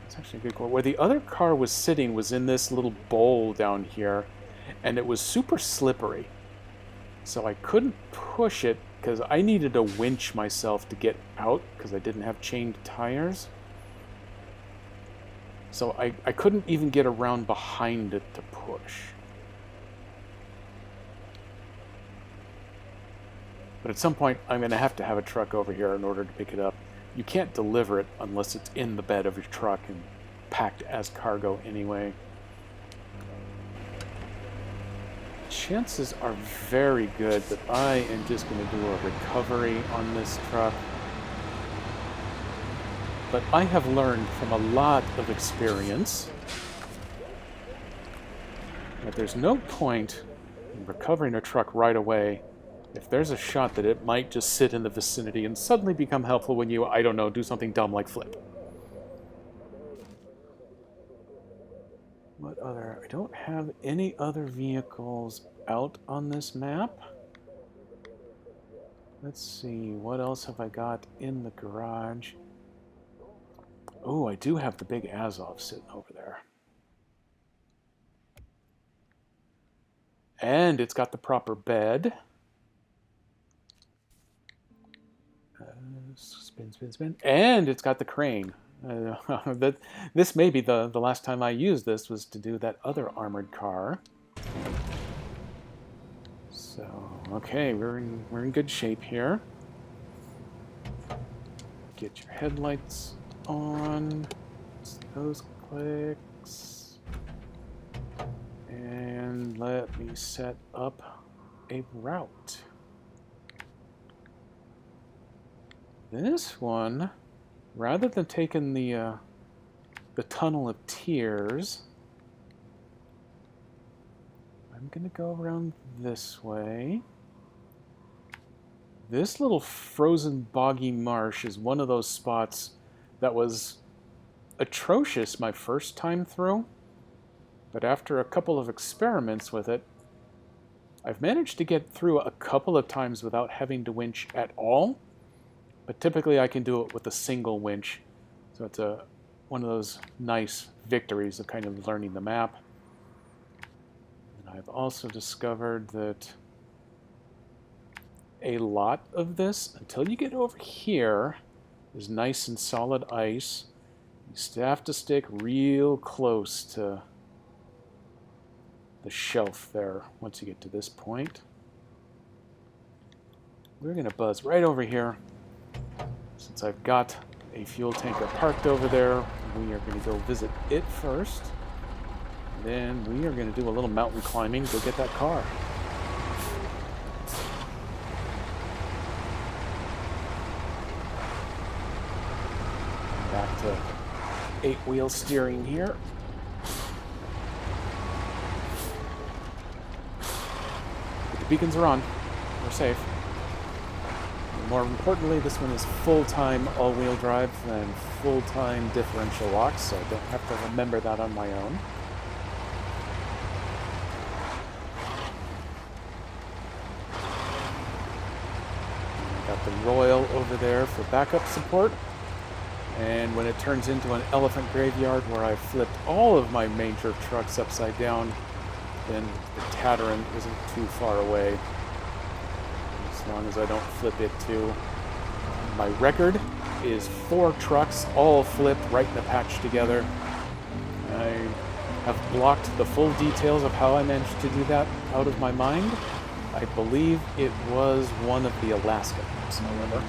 It's actually a good call. Where the other car was sitting was in this little bowl down here, and it was super slippery. So I couldn't push it because I needed to winch myself to get out because I didn't have chained tires. So I couldn't even get around behind it to push. But at some point, I'm going to have a truck over here in order to pick it up. You can't deliver it unless it's in the bed of your truck and packed as cargo anyway. Chances are very good that I am just going to do a recovery on this truck. But I have learned from a lot of experience that there's no point in recovering a truck right away if there's a shot that it might just sit in the vicinity and suddenly become helpful when you, I don't know, do something dumb like flip. What other? I don't have any other vehicles out on this map. Let's see, what else have I got in the garage? Oh, I do have the big Azov sitting over there. And it's got the proper bed. Spin, spin, spin. And it's got the crane. This may be the last time I used this was to do that other armored car. So, okay, we're in good shape here. Get your headlights on. Those clicks. And let me set up a route. This one, rather than taking the Tunnel of Tears, I'm going to go around this way. This little frozen boggy marsh is one of those spots that was atrocious my first time through, but after a couple of experiments with it, I've managed to get through a couple of times without having to winch at all. But typically I can do it with a single winch. So it's one of those nice victories of kind of learning the map. And I've also discovered that a lot of this, until you get over here, is nice and solid ice. You still have to stick real close to the shelf there once you get to this point. We're going to buzz right over here. Since I've got a fuel tanker parked over there, we are going to go visit it first. Then we are going to do a little mountain climbing to get that car. Back to 8-wheel steering here. But the beacons are on. We're safe. More importantly, this one is full-time all-wheel drive and full-time differential locks, so I don't have to remember that on my own. Got the Royal over there for backup support. And when it turns into an elephant graveyard where I flipped all of my major trucks upside down, then the Tataran isn't too far away. As long as I don't flip it too. My record is 4 trucks all flipped right in a patch together. I have blocked the full details of how I managed to do that out of my mind. I believe it was one of the Alaska maps, however.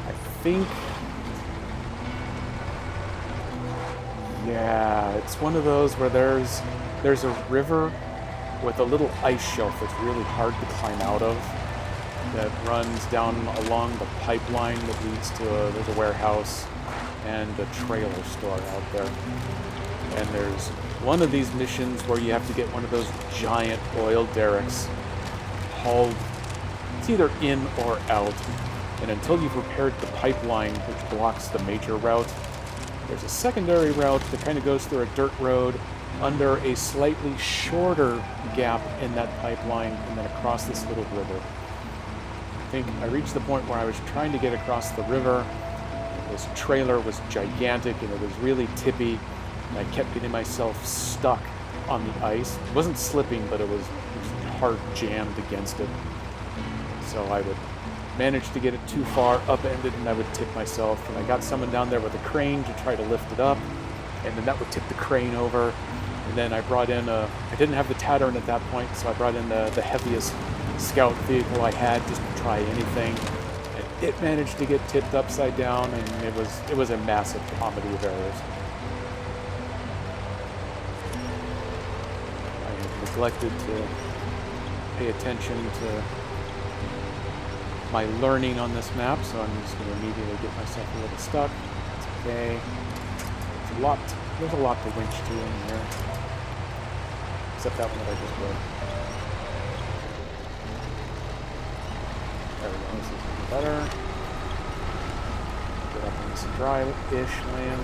I think Yeah, it's one of those where there's a river with a little ice shelf that's really hard to climb out of, that runs down along the pipeline that leads to there's a warehouse and a trailer store out there. And there's one of these missions where you have to get one of those giant oil derricks hauled, it's either in or out. And until you've repaired the pipeline, which blocks the major route, there's a secondary route that kind of goes through a dirt road under a slightly shorter gap in that pipeline and then across this little river. I think I reached the point where I was trying to get across the river. This trailer was gigantic and it was really tippy, and I kept getting myself stuck on the ice. It wasn't slipping, but it was hard jammed against it. So I would manage to get it too far upended and I would tip myself. And I got someone down there with a crane to try to lift it up, and then that would tip the crane over. And then I brought in I didn't have the Tataran at that point, so I brought in the heaviest scout vehicle I had just to try anything. And it managed to get tipped upside down, and it was a massive comedy of errors. I neglected to pay attention to my learning on this map, so I'm just going to immediately get myself a little stuck. It's okay. There's a lot to winch to in here. Except that one that I just did. There we go, this is even better. Get up on this dry-ish land.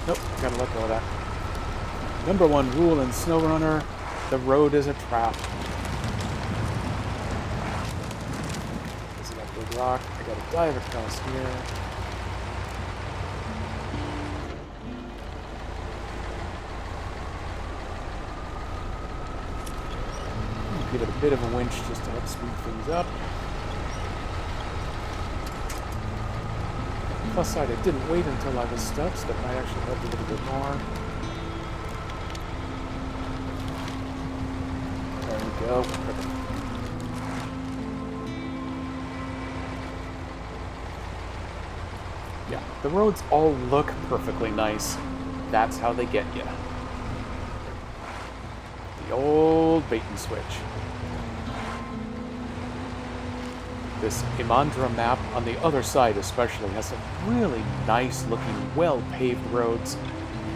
Nope, gotta let go of that. Number one rule in SnowRunner, the road is a trap. This is that big rock. I gotta dive across here. Give it a bit of a winch just to help speed things up. Plus side, I didn't wait until I was stuck, so that might actually help a little bit more. There we go. Perfect. Yeah, the roads all look perfectly nice. That's how they get you. The old bait and switch. This Imandra map on the other side especially has some really nice looking, well-paved roads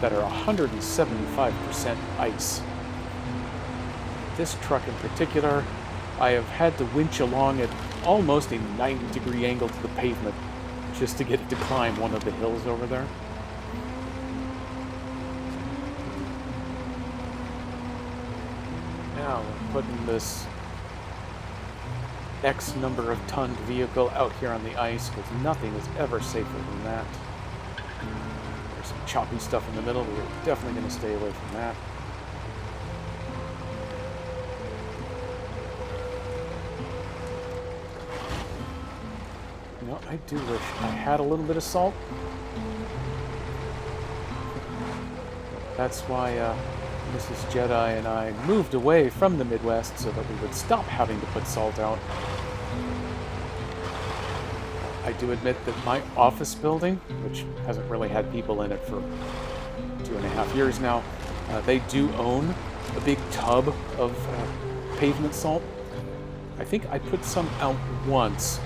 that are 175% ice. This truck in particular, I have had to winch along at almost a 90-degree angle to the pavement just to get it to climb one of the hills over there. Now we're putting this X number of ton vehicle out here on the ice, because nothing is ever safer than that. There's some choppy stuff in the middle, but we're definitely going to stay away from that. You know, I do wish I had a little bit of salt. That's why Mrs. Jedi and I moved away from the Midwest so that we would stop having to put salt out. I do admit that my office building, which hasn't really had people in it for 2.5 years now, they do own a big tub of pavement salt. I think I put some out once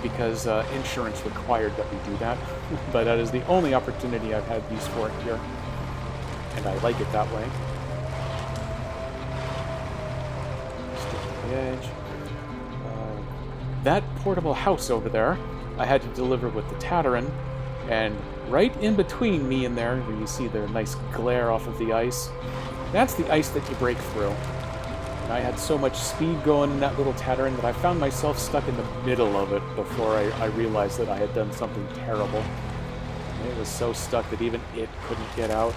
because insurance required that we do that, but that is the only opportunity I've had use for it here, and I like it that way. Edge. That portable house over there, I had to deliver with the Tataran, and right in between me and there, where you see the nice glare off of the ice, that's the ice that you break through. And I had so much speed going in that little Tataran that I found myself stuck in the middle of it before I realized that I had done something terrible. And it was so stuck that even it couldn't get out.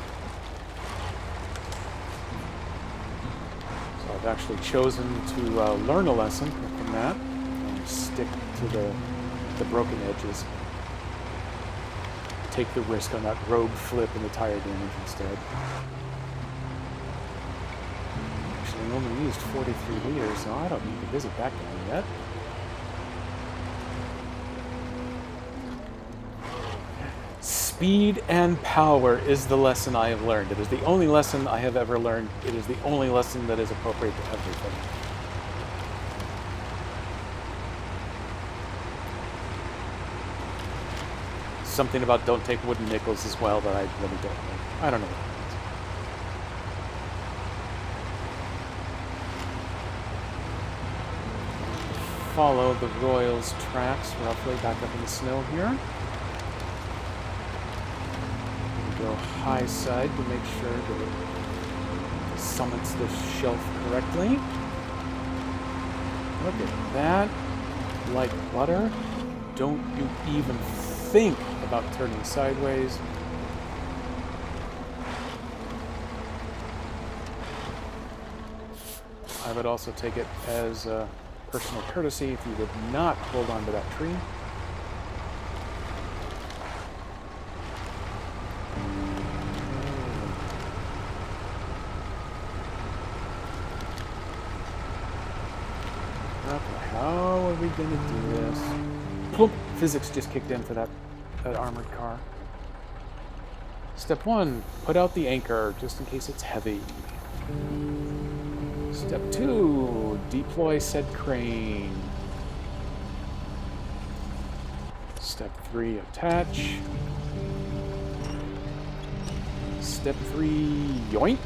I've actually chosen to learn a lesson from that and stick to the broken edges. Take the risk on that road flip and the tire damage instead. Actually, I only used 43 liters, so I don't need to visit that guy yet. Speed and power is the lesson I have learned. It is the only lesson I have ever learned. It is the only lesson that is appropriate to everything. Something about don't take wooden nickels as well that I really don't know. I don't know what it means. Follow the Royals' tracks roughly back up in the snow here. Go high side to make sure that it summits the shelf correctly. Look at that. Like butter. Don't you even think about turning sideways. I would also take it as a personal courtesy if you would not hold on to that tree. How are we gonna do this? Plump! Physics just kicked in for that armored car. Step 1, put out the anchor, just in case it's heavy. Step 2, deploy said crane. Step 3, attach. Step 3, yoink.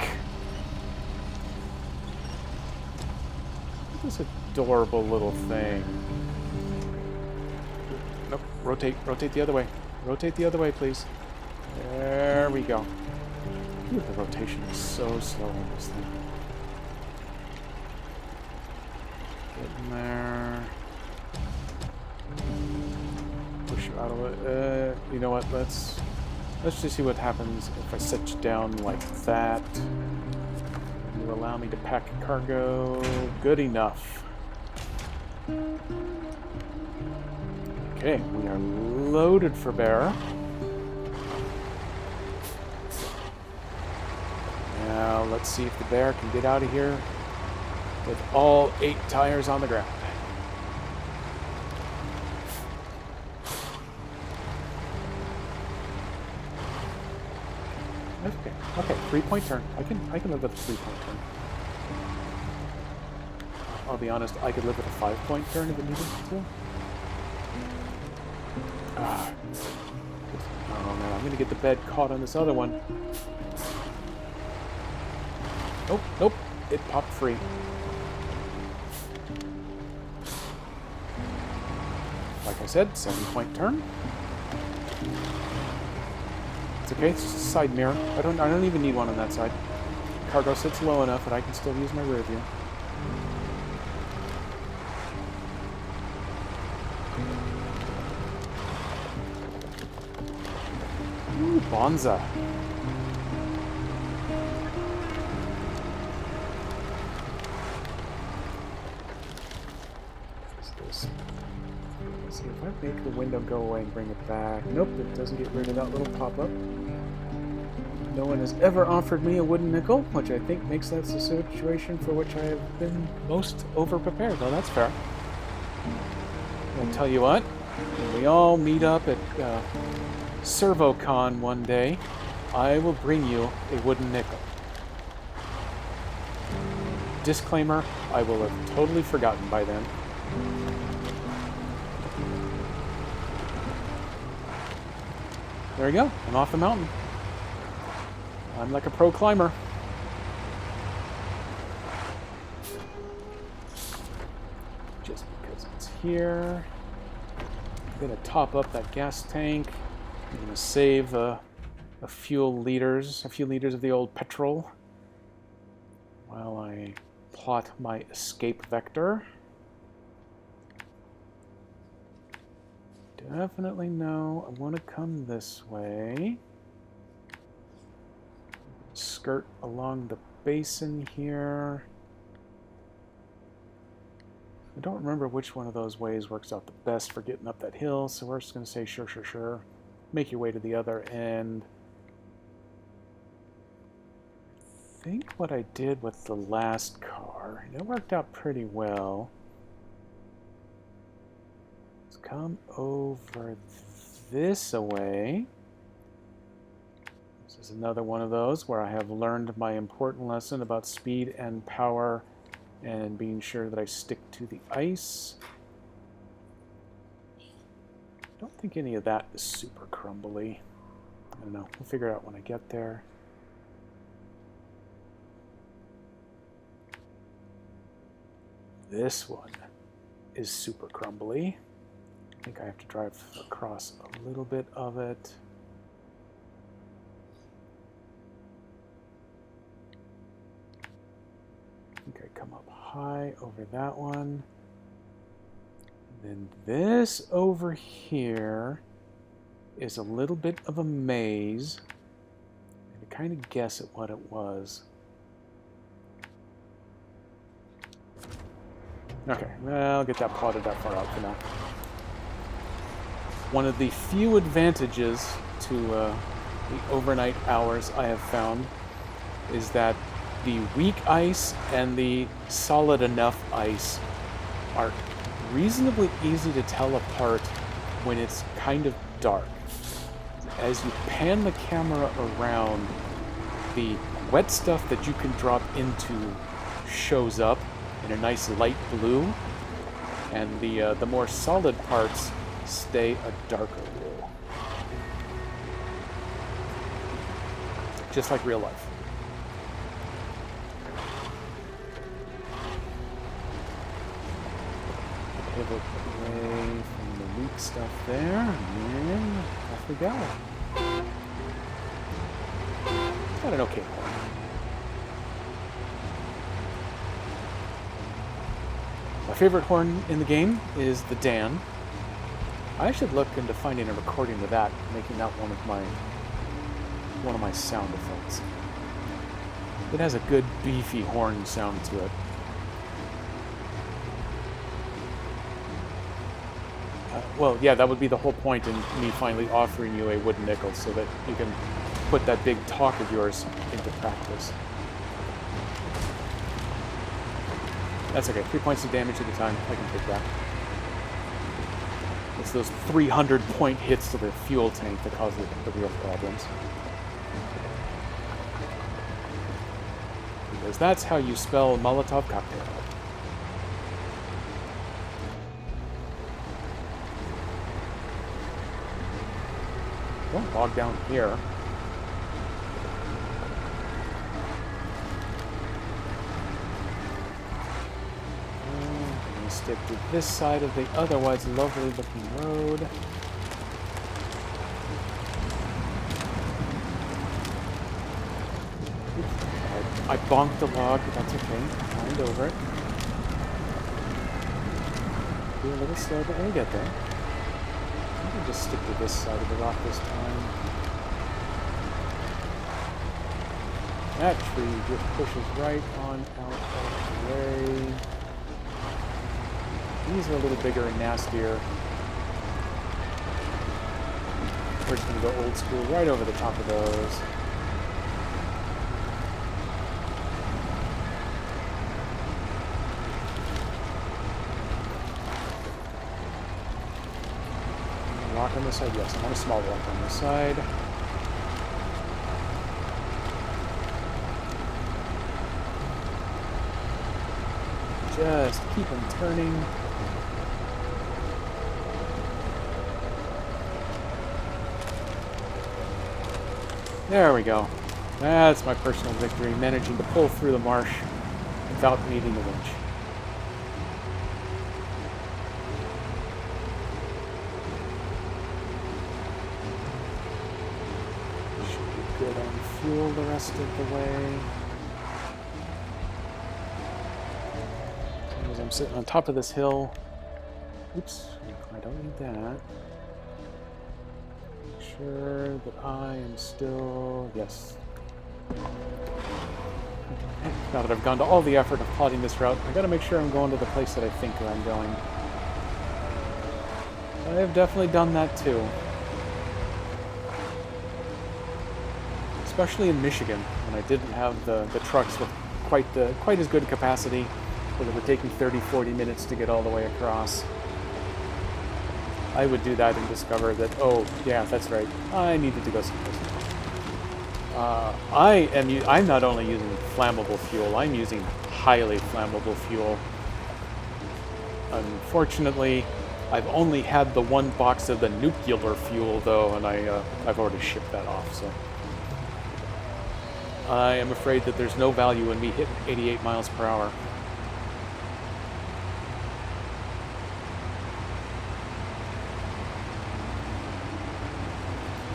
Look at this adorable little thing. Nope, rotate the other way. Rotate the other way, please. There we go. Ooh, the rotation is so slow on this thing. Get in there. Push you out of it. You know what? Let's just see what happens if I set you down like that. You allow me to pack cargo. Good enough. Okay, we are loaded for bear. Now let's see if the bear can get out of here with all 8 tires on the ground. Okay, 3-point turn. I can live with a 3-point turn. I'll be honest, I could live with a 5-point turn if it needed to. Oh man, I'm gonna get the bed caught on this other one. Nope, it popped free. Like I said, 7-point turn. It's okay, it's just a side mirror. I don't even need one on that side. Cargo sits low enough that I can still use my rear view. Ooh, Bonza. See if I make the window go away and bring it back. Nope, it doesn't get rid of that little pop-up. No one has ever offered me a wooden nickel, which I think makes that the situation for which I have been most over-prepared. Well, that's fair. I'll tell you what, when we all meet up at ServoCon one day, I will bring you a wooden nickel. Disclaimer, I will have totally forgotten by then. There you go. I'm off the mountain. I'm like a pro climber. Just because it's here. I'm going to top up that gas tank. I'm going to save a few liters of the old petrol while I plot my escape vector. Definitely no. I want to come this way. Skirt along the basin here. I don't remember which one of those ways works out the best for getting up that hill, so we're just going to say sure. Make your way to the other end. I think what I did with the last car, it worked out pretty well. Come over this way. There's another one of those where I have learned my important lesson about speed and power and being sure that I stick to the ice. I don't think any of that is super crumbly. I don't know. We'll figure it out when I get there. This one is super crumbly. I think I have to drive across a little bit of it. I think I come up high over that one. And then this over here is a little bit of a maze. I can kind of guess at what it was. Okay, well, I'll get that plotted that far out for now. One of the few advantages to the overnight hours I have found is that the weak ice and the solid enough ice are reasonably easy to tell apart when it's kind of dark. As you pan the camera around, the wet stuff that you can drop into shows up in a nice light blue, and the more solid parts stay a darker blue. Just like real life. Pivot away from the weak stuff there, and then off we go. Got an okay horn. My favorite horn in the game is the Dan. I should look into finding a recording of that, making that one of my sound effects. It has a good beefy horn sound to it. Well, yeah, that would be the whole point in me finally offering you a wooden nickel, so that you can put that big talk of yours into practice. That's okay. 3 points of damage at a time. I can take that. It's those 300-point hits to the fuel tank that cause the real problems. Because that's how you spell Molotov cocktail. Don't bog down here. Stick to this side of the otherwise lovely looking road. I bonked the log, but that's okay. Climbed over it. Be a little slow, but we'll get there. I can just stick to this side of the rock this time. That tree just pushes right on out of the way. These are a little bigger and nastier. We're just going to go old school right over the top of those. Rock on this side? Yes, I want a small rock on this side. Just keep them turning. There we go. That's my personal victory, managing to pull through the marsh without needing a winch. Should be good on fuel the rest of the way. As I'm sitting on top of this hill. Oops, I don't need that. Sure that I am still... Yes. Now that I've gone to all the effort of plotting this route, I gotta make sure I'm going to the place that I think I'm going. I have definitely done that too. Especially in Michigan, when I didn't have the trucks with quite as good capacity, where they were taking 30-40 minutes to get all the way across. I would do that and discover that, oh, yeah, that's right, I needed to go someplace else. I'm not only using flammable fuel, I'm using highly flammable fuel. Unfortunately, I've only had the one box of the nuclear fuel, though, and I've already shipped that off, so... I am afraid that there's no value in me hitting 88 miles per hour.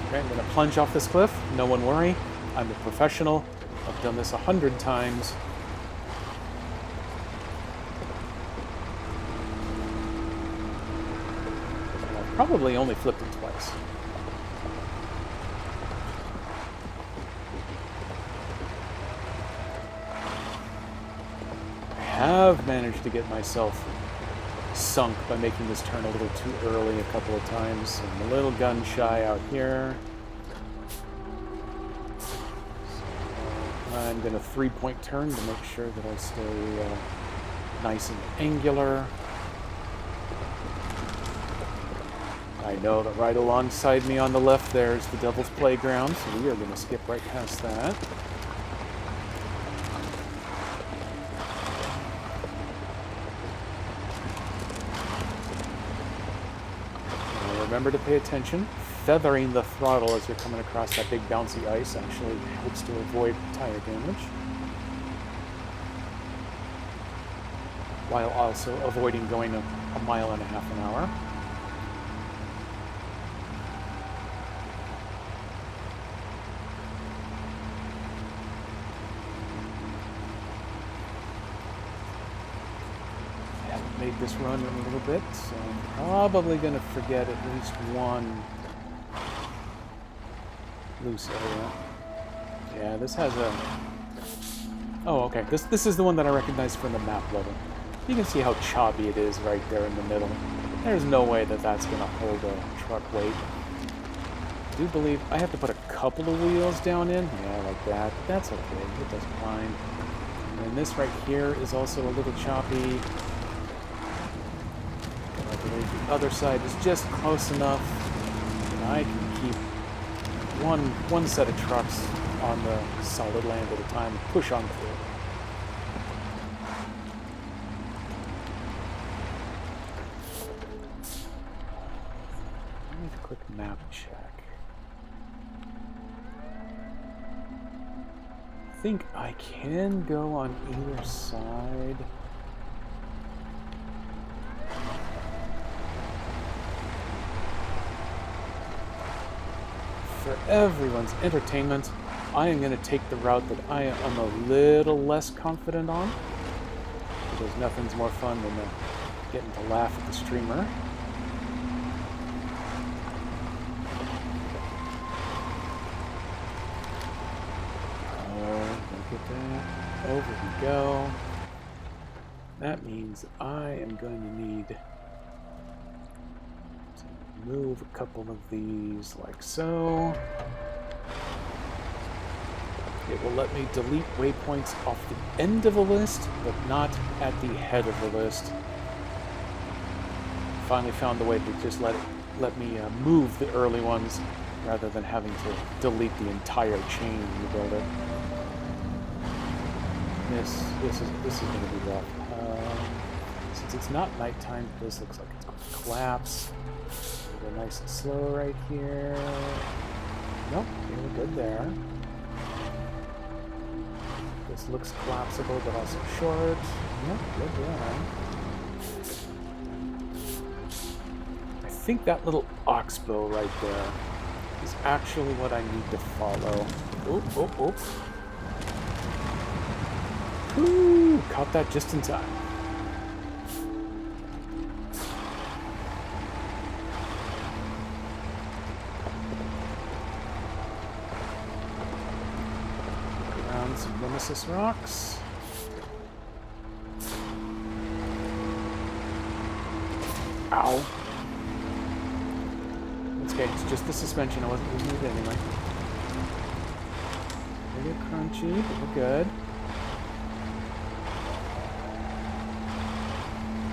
Okay, I'm going to plunge off this cliff. No one worry. I'm a professional. I've done this 100 times. And I've probably only flipped it twice. I have managed to get myself sunk by making this turn a little too early a couple of times. I'm a little gun shy out here. So I'm going to 3-point turn to make sure that I stay nice and angular. I know that right alongside me on the left there's the Devil's Playground, so we are going to skip right past that. Remember to pay attention. Feathering the throttle as you're coming across that big bouncy ice actually helps to avoid tire damage, while also avoiding going a mile and a half an hour. Made this run in a little bit, so I'm probably going to forget at least one loose area. Yeah, this has a... Oh, okay. This is the one that I recognize from the map level. You can see how choppy it is right there in the middle. There's no way that that's going to hold a truck weight. I do believe I have to put a couple of wheels down in. Yeah, like that. But that's okay. It does fine. And this right here is also a little choppy. The other side is just close enough that I can keep one set of trucks on the solid land at a time and push on through. Let me have a quick map check. I think I can go on either side. For everyone's entertainment, I am going to take the route that I am a little less confident on, because nothing's more fun than getting to laugh at the streamer. Oh, look at that. Over we go. That means I am going to need move a couple of these like so. It will let me delete waypoints off the end of a list, but not at the head of the list. Finally found the way to just let me move the early ones rather than having to delete the entire chain when you build it. This is going to be rough. Since it's not nighttime, this looks like it's going to collapse. Go nice and slow right here. Nope, we're good there. This looks collapsible, but also short. Yep, good there. I think that little oxbow right there is actually what I need to follow. Oop, oop, oop. Whoo! Caught that just in time. Some Nemesis rocks. Ow. It's okay, it's just the suspension. I wasn't using it anyway. A little crunchy, but we're good.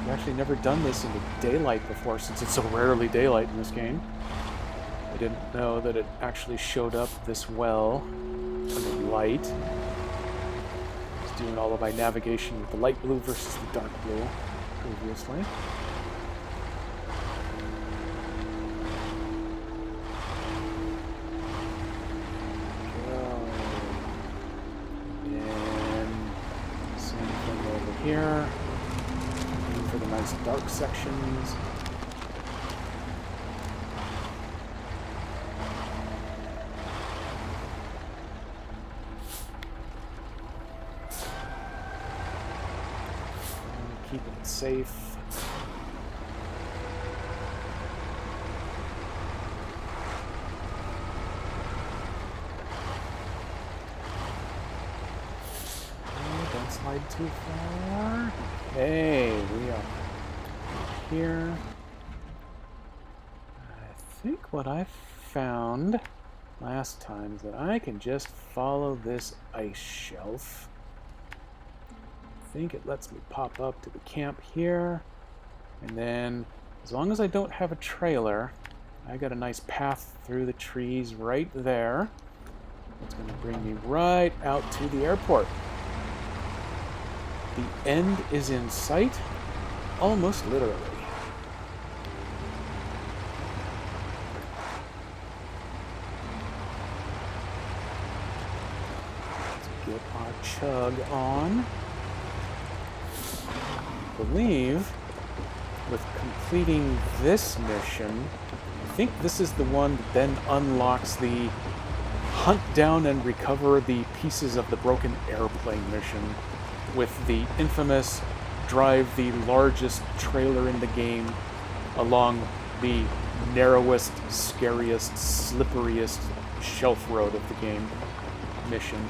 I've actually never done this in the daylight before, since it's so rarely daylight in this game. I didn't know that it actually showed up this well. light. Just doing all of my navigation with the light blue versus the dark blue previously. Here, looking for the nice dark sections. And keeping it safe. Don't slide too far. Okay, we are here. I think what I found last time is that I can just follow this ice shelf. I think it lets me pop up to the camp here. And then, as long as I don't have a trailer, I got a nice path through the trees right there. It's going to bring me right out to the airport. The end is in sight, almost literally. Let's get our chug on. I believe with completing this mission, I think this is the one that then unlocks the hunt down and recover the pieces of the broken airplane mission, with the infamous drive the largest trailer in the game along the narrowest, scariest, slipperiest shelf road of the game mission.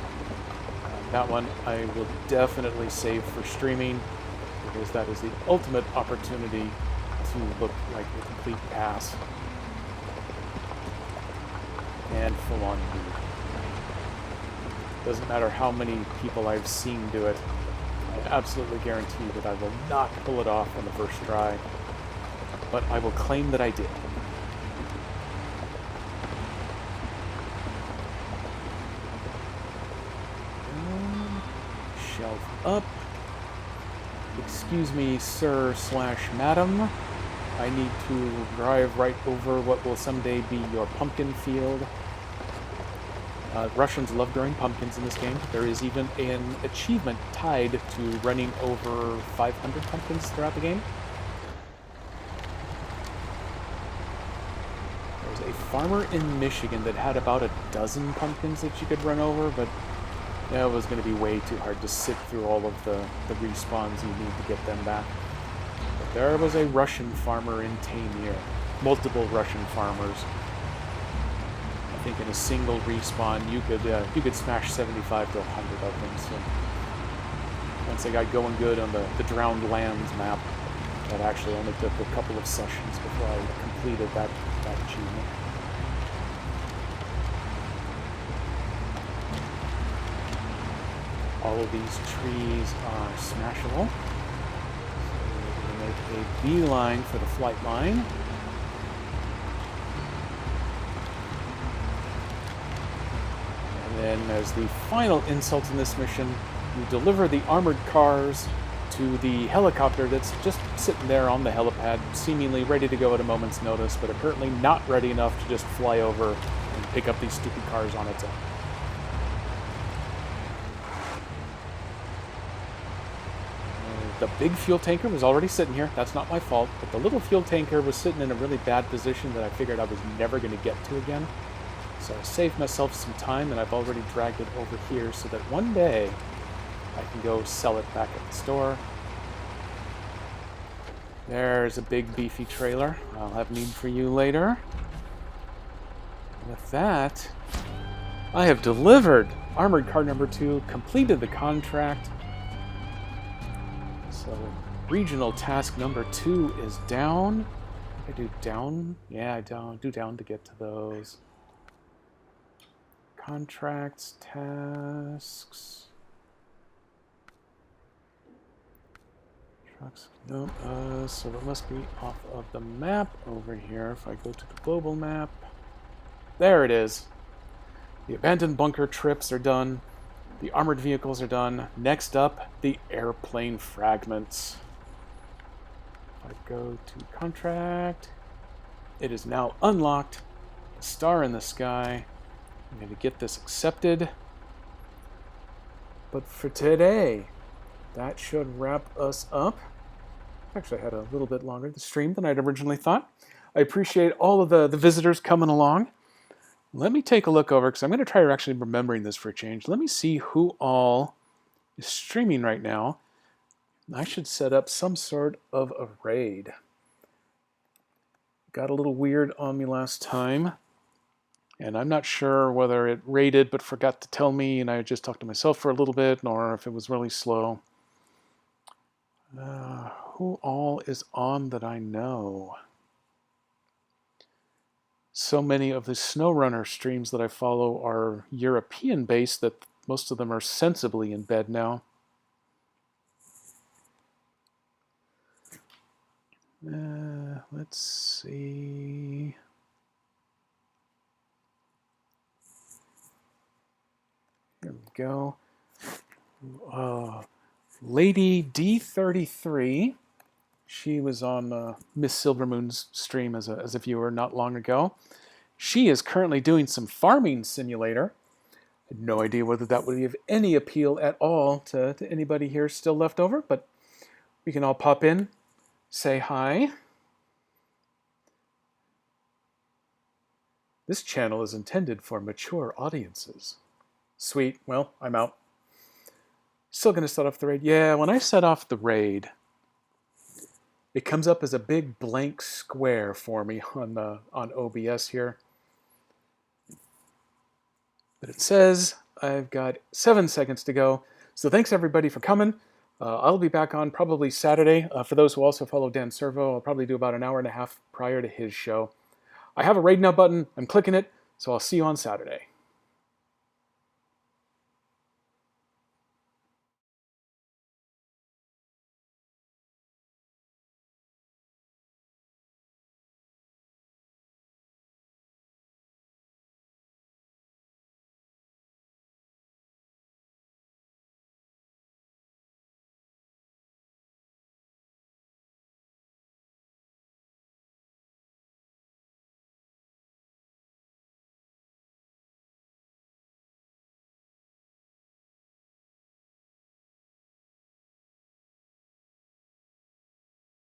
That one I will definitely save for streaming, because that is the ultimate opportunity to look like a complete ass and full-on noob. Doesn't matter how many people I've seen do it, I absolutely guarantee that I will not pull it off on the first try, but I will claim that I did. Shelf up. Excuse me, sir/madam. I need to drive right over what will someday be your pumpkin field. Russians love growing pumpkins in this game. There is even an achievement tied to running over 500 pumpkins throughout the game. There's a farmer in Michigan that had about a dozen pumpkins that you could run over, but it was going to be way too hard to sit through all of the respawns you need to get them back. But there was a Russian farmer in Taymyr. Multiple Russian farmers. I think in a single respawn you could smash 75 to 100 of them. So once I got going good on the Drowned Lands map, that actually only took a couple of sessions before I completed that achievement. All of these trees are smashable. So we're going to make a beeline for the flight line. And then as the final insult in this mission, you deliver the armored cars to the helicopter that's just sitting there on the helipad, seemingly ready to go at a moment's notice, but apparently not ready enough to just fly over and pick up these stupid cars on its own. The big fuel tanker was already sitting here. That's not my fault. But the little fuel tanker was sitting in a really bad position that I figured I was never going to get to again. So I saved myself some time, and I've already dragged it over here so that one day I can go sell it back at the store. There's a big beefy trailer. I'll have need for you later. With that, I have delivered Armored Car number 2, completed the contract. So regional task number 2 is down. I do down? Yeah, I do down to get to those. Contracts, tasks. Trucks, no, so it must be off of the map over here. If I go to the global map, there it is. The abandoned bunker trips are done. The armored vehicles are done. Next up, the airplane fragments. If I go to contract, it is now unlocked. A star in the sky. I'm going to get this accepted. But for today, that should wrap us up. Actually, I had a little bit longer the stream than I'd originally thought. I appreciate all of the visitors coming along. Let me take a look over, because I'm going to try actually remembering this for a change. Let me see who all is streaming right now. I should set up some sort of a raid. Got a little weird on me last time, and I'm not sure whether it raided but forgot to tell me, and I just talked to myself for a little bit, or if it was really slow. Who all is on that I know? So many of the SnowRunner streams that I follow are European-based that most of them are sensibly in bed now. Let's see. Here we go. Lady D33. She was on Miss Silvermoon's stream as a viewer not long ago. She is currently doing some farming simulator. I had no idea whether that would have any appeal at all to anybody here still left over, but we can all pop in, say hi. This channel is intended for mature audiences. Sweet. Well, I'm out. Still going to set off the raid. Yeah, when I set off the raid, it comes up as a big blank square for me on OBS here. But it says I've got 7 seconds to go. So thanks everybody for coming. I'll be back on probably Saturday. For those who also follow Dan Servo, I'll probably do about an hour and a half prior to his show. I have a raid now button. I'm clicking it, so I'll see you on Saturday.